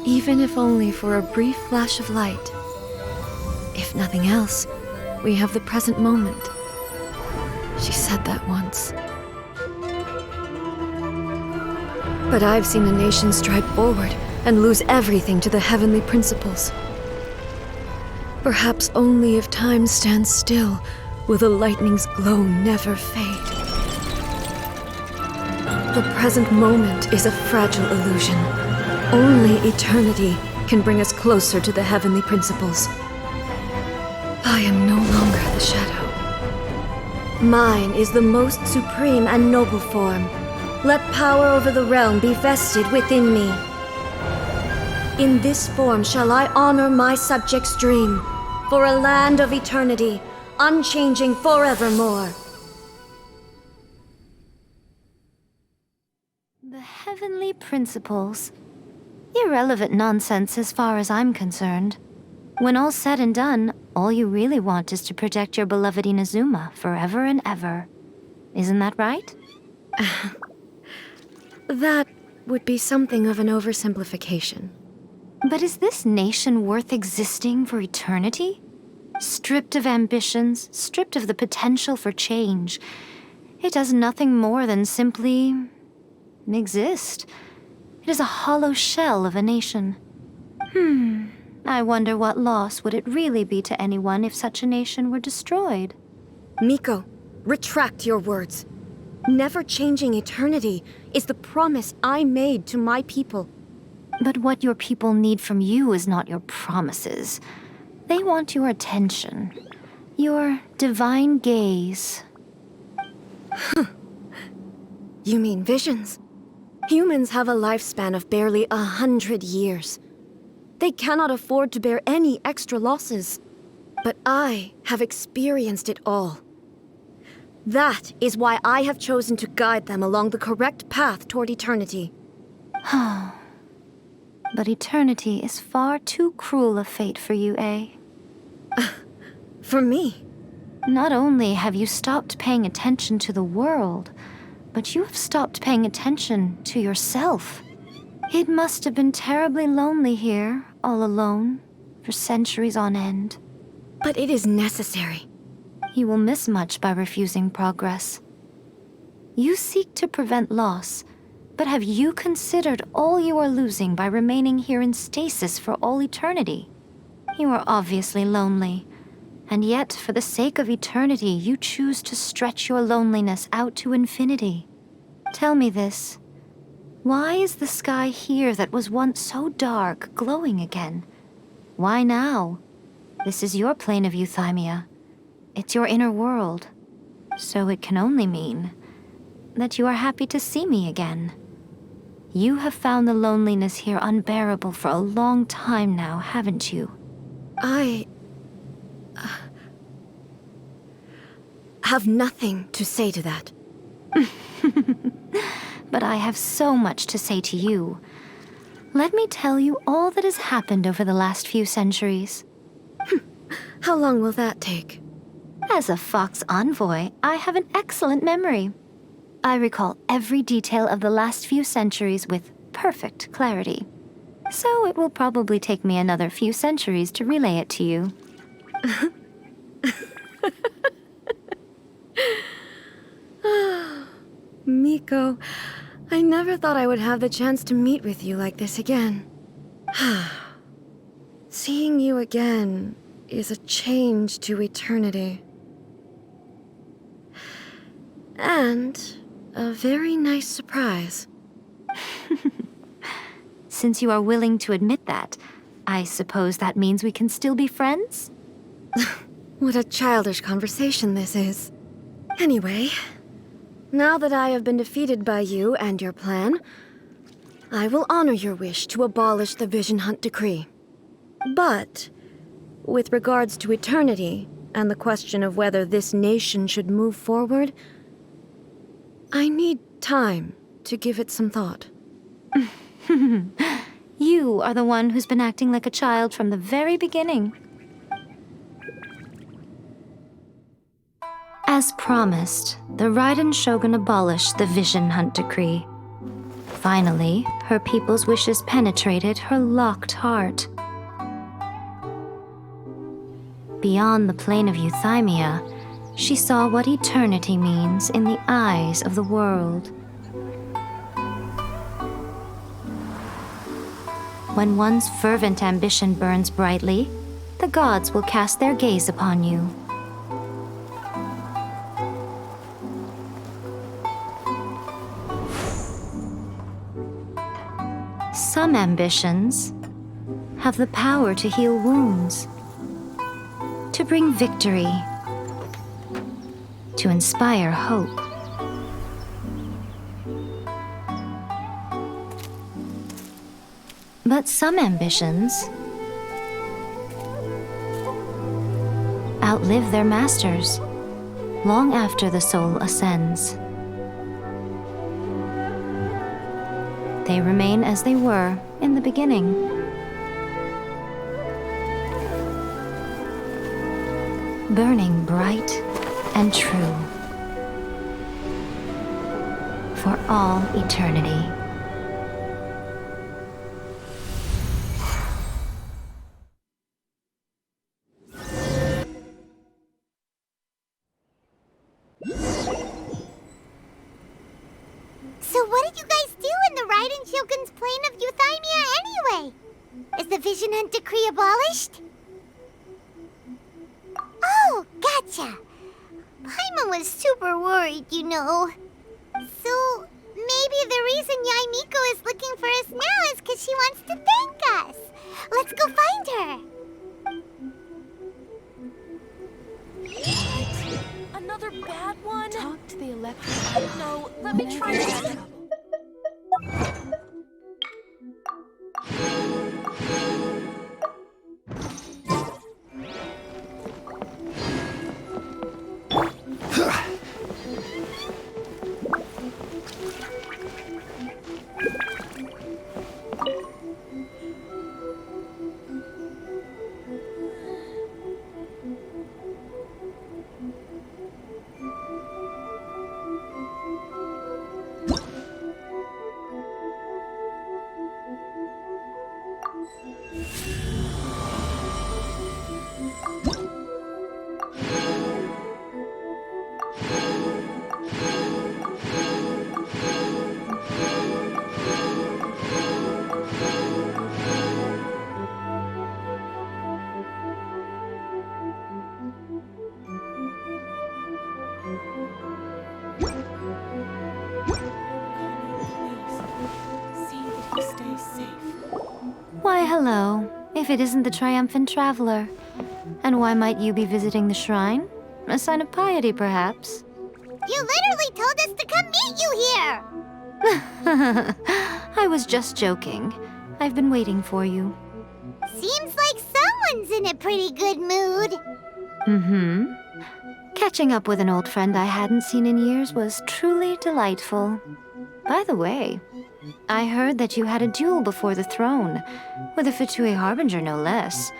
even if only for a brief flash of light. If nothing else, we have the present moment. She said that once. But I've seen a nation stride forward and lose everything to the heavenly principles. Perhaps only if time stands still will the lightning's glow never fade. The present moment is a fragile illusion. Only eternity can bring us closer to the heavenly principles. I am no longer the shadow. Mine is the most supreme and noble form. Let power over the realm be vested within me. In this form shall I honor my subjects' dream, for a land of eternity, unchanging forevermore. The heavenly principles. Irrelevant nonsense as far as I'm concerned. When all's said and done, all you really want is to protect your beloved Inazuma forever and ever. Isn't that right? That would be something of an oversimplification. But is this nation worth existing for eternity? Stripped of ambitions, stripped of the potential for change. It does nothing more than simply exist. It is a hollow shell of a nation. I wonder what loss would it really be to anyone if such a nation were destroyed? Miko, retract your words. Never changing eternity is the promise I made to my people. But what your people need from you is not your promises. They want your attention. Your divine gaze. You mean visions? Humans have a lifespan of barely 100 years. They cannot afford to bear any extra losses. But I have experienced it all. That is why I have chosen to guide them along the correct path toward eternity. But eternity is far too cruel a fate for you, eh? For me? Not only have you stopped paying attention to the world, but you have stopped paying attention to yourself. It must have been terribly lonely here, all alone, for centuries on end. But it is necessary. You will miss much by refusing progress. You seek to prevent loss, but have you considered all you are losing by remaining here in stasis for all eternity? You are obviously lonely, and yet for the sake of eternity you choose to stretch your loneliness out to infinity. Tell me this. Why is the sky here that was once so dark glowing again? Why now? This is your plane of euthymia. It's your inner world. So it can only mean that you are happy to see me again. You have found the loneliness here unbearable for a long time now, haven't you? I have nothing to say to that. But I have so much to say to you. Let me tell you all that has happened over the last few centuries. How long will that take? As a Fox envoy, I have an excellent memory. I recall every detail of the last few centuries with perfect clarity. So it will probably take me another few centuries to relay it to you. Miko, I never thought I would have the chance to meet with you like this again. Seeing you again is a change to eternity. And a very nice surprise. Since you are willing to admit that, I suppose that means we can still be friends? What a childish conversation this is. Anyway, now that I have been defeated by you and your plan, I will honor your wish to abolish the Vision Hunt Decree. But, with regards to eternity and the question of whether this nation should move forward, I need time to give it some thought. You are the one who's been acting like a child from the very beginning. As promised, the Raiden Shogun abolished the Vision Hunt Decree. Finally, her people's wishes penetrated her locked heart. Beyond the plane of Euthymia, she saw what eternity means in the eyes of the world. When one's fervent ambition burns brightly, the gods will cast their gaze upon you. Some ambitions have the power to heal wounds, to bring victory, to inspire hope. But some ambitions outlive their masters long after the soul ascends. They remain as they were in the beginning. Burning bright and true for all eternity. So what did you guys do in the Raiden Shogun's plane of Euthymia anyway? Is the Vision Hunt Decree abolished? Oh, gotcha. Paimon was super worried, you know. So maybe the reason Yae Miko is looking for us now is because she wants to thank us. Let's go find her. Another bad one? Talk to the electric. No, let me try this. Why, hello, if it isn't the triumphant traveler. And why might you be visiting the shrine? A sign of piety, perhaps? You literally told us to come meet you here! I was just joking. I've been waiting for you. Seems like someone's in a pretty good mood. Mm-hmm. Catching up with an old friend I hadn't seen in years was truly delightful. By the way, I heard that you had a duel before the throne, with a Fatui Harbinger no less.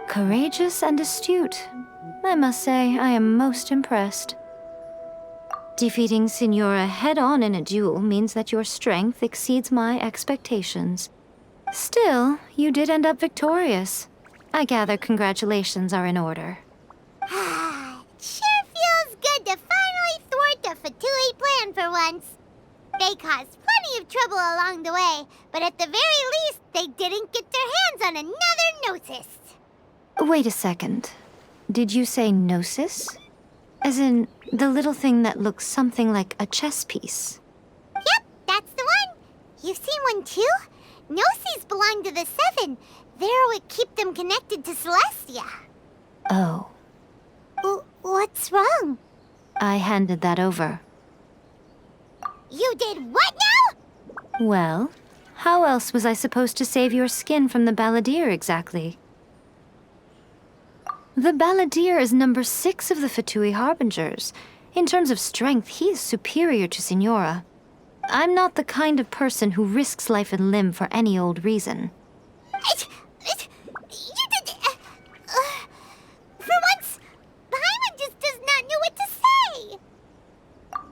Courageous and astute. I must say, I am most impressed. Defeating Signora head-on in a duel means that your strength exceeds my expectations. Still, you did end up victorious. I gather congratulations are in order. Sure feels good to finally thwart the Fatui plan for once. They caused plenty of trouble along the way, but at the very least, they didn't get their hands on another Gnosis. Wait a second. Did you say Gnosis? As in, the little thing that looks something like a chess piece? Yep, that's the one. You've seen one too? Gnosis belong to the Seven. They're what keep them connected to Celestia. Oh. What's wrong? I handed that over. You did what now? Well, how else was I supposed to save your skin from the Balladeer exactly? The Balladeer is number 6 of the Fatui Harbingers. In terms of strength, he is superior to Signora. I'm not the kind of person who risks life and limb for any old reason. You did... for once, Paimon just does not know what to say.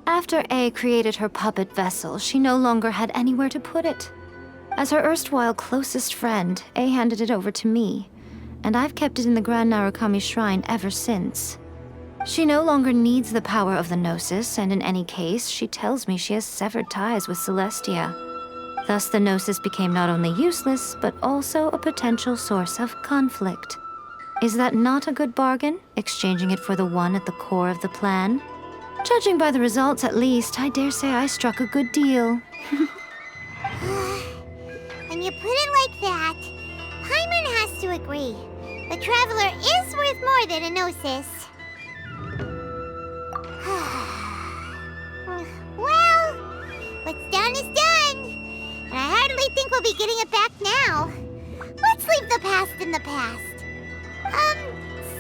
After A created her puppet vessel, she no longer had anywhere to put it. As her erstwhile closest friend, A handed it over to me, and I've kept it in the Grand Narukami Shrine ever since. She no longer needs the power of the Gnosis, and in any case, she tells me she has severed ties with Celestia. Thus, the Gnosis became not only useless, but also a potential source of conflict. Is that not a good bargain, exchanging it for the one at the core of the plan? Judging by the results, at least, I dare say I struck a good deal. When you put it like that, Paimon has to agree. The Traveler is worth more than a Gnosis. Well, what's done is done. And I hardly think we'll be getting it back now. Let's leave the past in the past.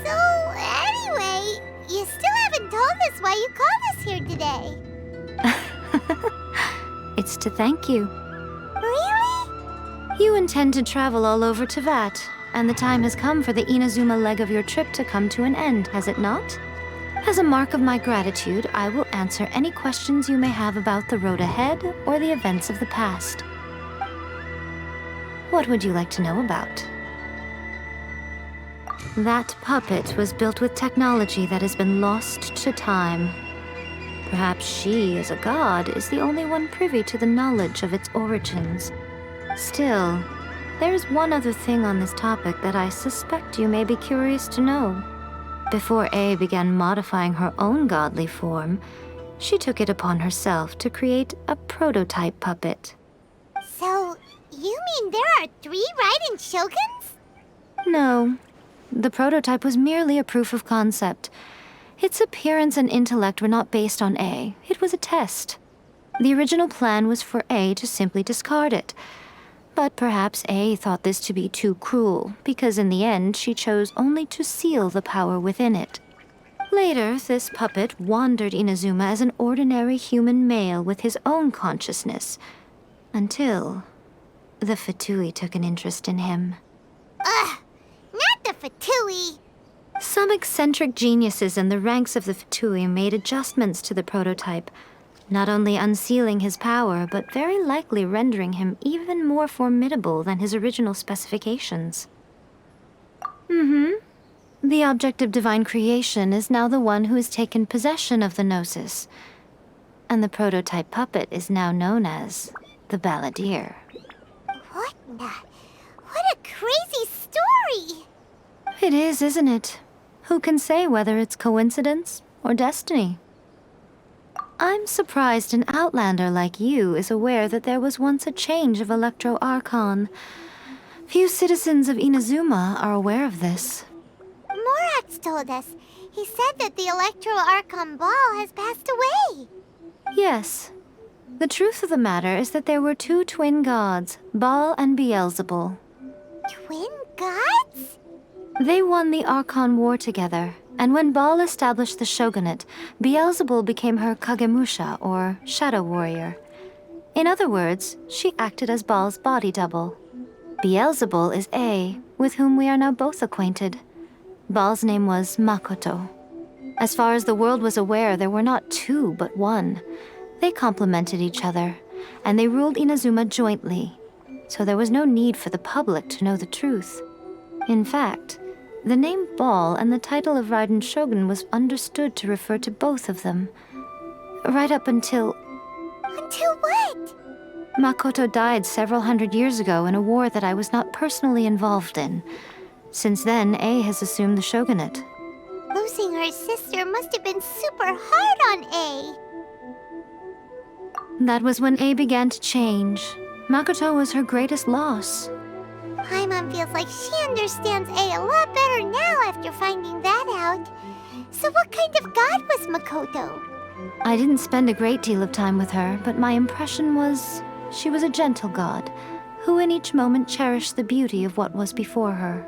So anyway, you still haven't told us why you called us here today. It's to thank you. Really? You intend to travel all over Teyvat, and the time has come for the Inazuma leg of your trip to come to an end, has it not? As a mark of my gratitude, I will answer any questions you may have about the road ahead or the events of the past. What would you like to know about? That puppet was built with technology that has been lost to time. Perhaps she, as a god, is the only one privy to the knowledge of its origins. Still, there is one other thing on this topic that I suspect you may be curious to know. Before A began modifying her own godly form, she took it upon herself to create a prototype puppet. So, you mean there are 3 Raiden Shoguns? No. The prototype was merely a proof of concept. Its appearance and intellect were not based on A. It was a test. The original plan was for A to simply discard it. But perhaps A thought this to be too cruel, because in the end she chose only to seal the power within it. Later, this puppet wandered Inazuma as an ordinary human male with his own consciousness, until the Fatui took an interest in him. Ugh! Not the Fatui! Some eccentric geniuses in the ranks of the Fatui made adjustments to the prototype, not only unsealing his power, but very likely rendering him even more formidable than his original specifications. The object of divine creation is now the one who has taken possession of the Gnosis, and the prototype puppet is now known as the Balladeer. What a crazy story! It is, isn't it? Who can say whether it's coincidence or destiny? I'm surprised an outlander like you is aware that there was once a change of Electro Archon. Few citizens of Inazuma are aware of this. Morax told us. He said that the Electro Archon Ball has passed away. Yes. The truth of the matter is that there were two twin gods, Baal and Beelzebul. Twin gods? They won the Archon War together, and when Baal established the shogunate, Beelzebul became her Kagemusha, or shadow warrior. In other words, she acted as Baal's body double. Beelzebul is A, with whom we are now both acquainted. Baal's name was Makoto. As far as the world was aware, there were not two, but one. They complemented each other, and they ruled Inazuma jointly, so there was no need for the public to know the truth. In fact, the name Baal and the title of Raiden Shogun was understood to refer to both of them. Right up until... Until what? Makoto died several hundred years ago in a war that I was not personally involved in. Since then, A has assumed the shogunate. Losing her sister must have been super hard on A. That was when A began to change. Makoto was her greatest loss. Paimon feels like she understands A a lot better now after finding that out. So what kind of god was Makoto? I didn't spend a great deal of time with her, but my impression was she was a gentle god, who in each moment cherished the beauty of what was before her.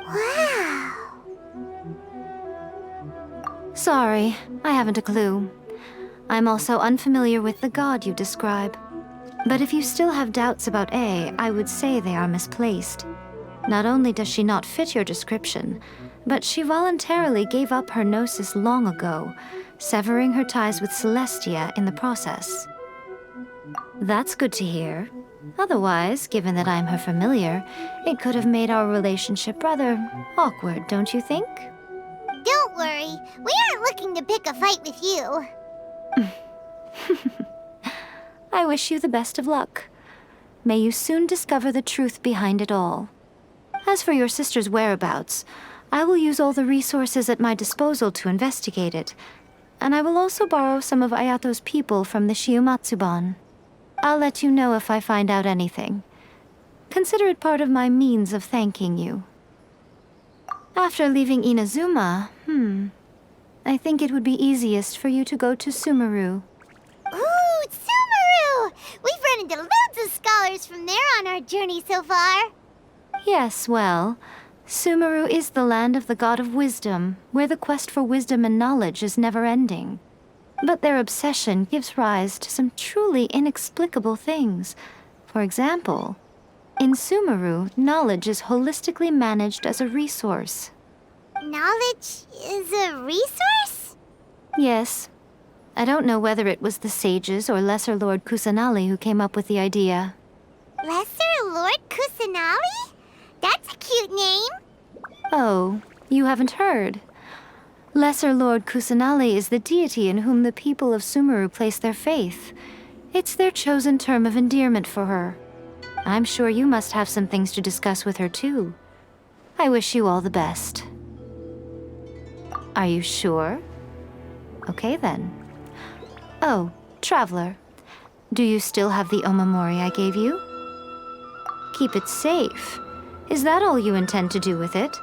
Wow! Sorry, I haven't a clue. I'm also unfamiliar with the god you describe. But if you still have doubts about A, I would say they are misplaced. Not only does she not fit your description, but she voluntarily gave up her gnosis long ago, severing her ties with Celestia in the process. That's good to hear. Otherwise, given that I'm her familiar, it could have made our relationship rather awkward, don't you think? Don't worry, we aren't looking to pick a fight with you. I wish you the best of luck. May you soon discover the truth behind it all. As for your sister's whereabouts, I will use all the resources at my disposal to investigate it, and I will also borrow some of Ayato's people from the Shiumatsuban. I'll let you know if I find out anything. Consider it part of my means of thanking you. After leaving Inazuma, I think it would be easiest for you to go to Sumeru. Ooh, Sumeru! We've run into loads of scholars from there on our journey so far. Yes, well, Sumeru is the land of the god of wisdom, where the quest for wisdom and knowledge is never-ending. But their obsession gives rise to some truly inexplicable things. For example, in Sumeru, knowledge is holistically managed as a resource. Knowledge is a resource? Yes. I don't know whether it was the sages or Lesser Lord Kusanali who came up with the idea. Lesser Lord Kusanali? That's a cute name. Oh, you haven't heard. Lesser Lord Kusanali is the deity in whom the people of Sumeru place their faith. It's their chosen term of endearment for her. I'm sure you must have some things to discuss with her too. I wish you all the best. Are you sure? Okay then. Oh, Traveler. Do you still have the omamori I gave you? Keep it safe. Is that all you intend to do with it?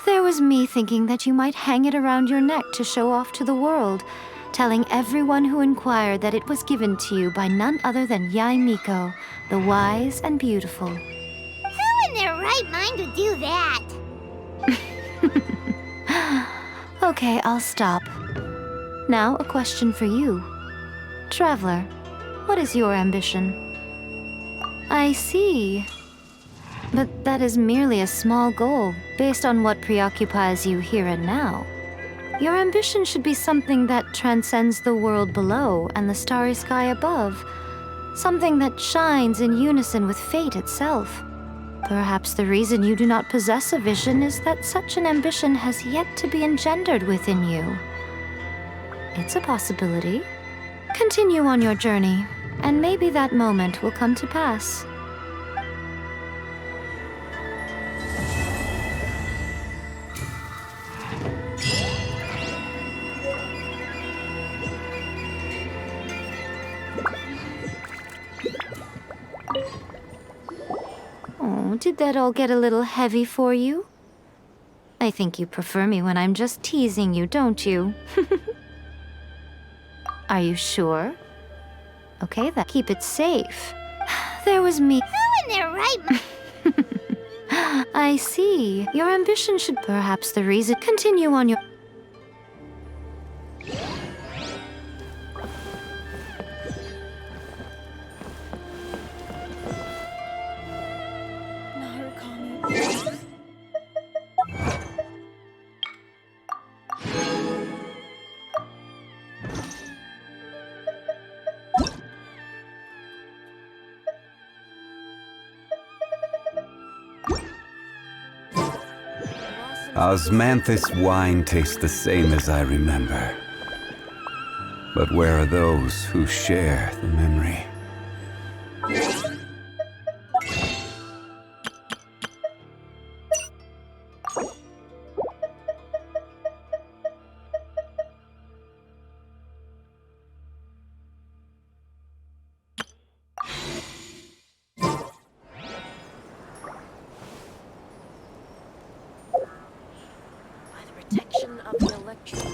There was me thinking that you might hang it around your neck to show off to the world, telling everyone who inquired that it was given to you by none other than Yae Miko, the wise and beautiful. Who in their right mind would do that? Okay, I'll stop. Now, a question for you. Traveler, what is your ambition? I see. But that is merely a small goal, based on what preoccupies you here and now. Your ambition should be something that transcends the world below and the starry sky above. Something that shines in unison with fate itself. Perhaps the reason you do not possess a vision is that such an ambition has yet to be engendered within you. It's a possibility. Continue on your journey, and maybe that moment will come to pass. Oh, did that all get a little heavy for you? I think you prefer me when I'm just teasing you, don't you? Are you sure? Okay, then. Keep it safe. There was me. Who in their right mind? I see. Your ambition should perhaps the reason. Continue on your... Osmanthus wine tastes the same as I remember. But where are those who share the memory? Protection of the electron.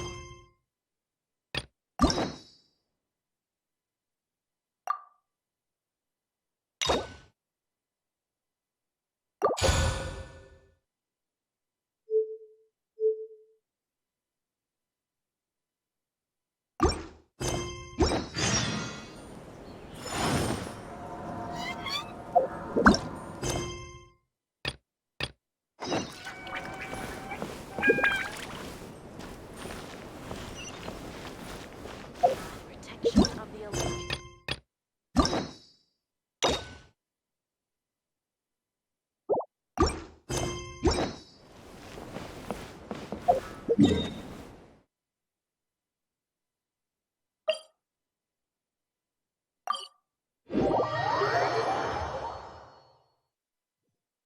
Yeah.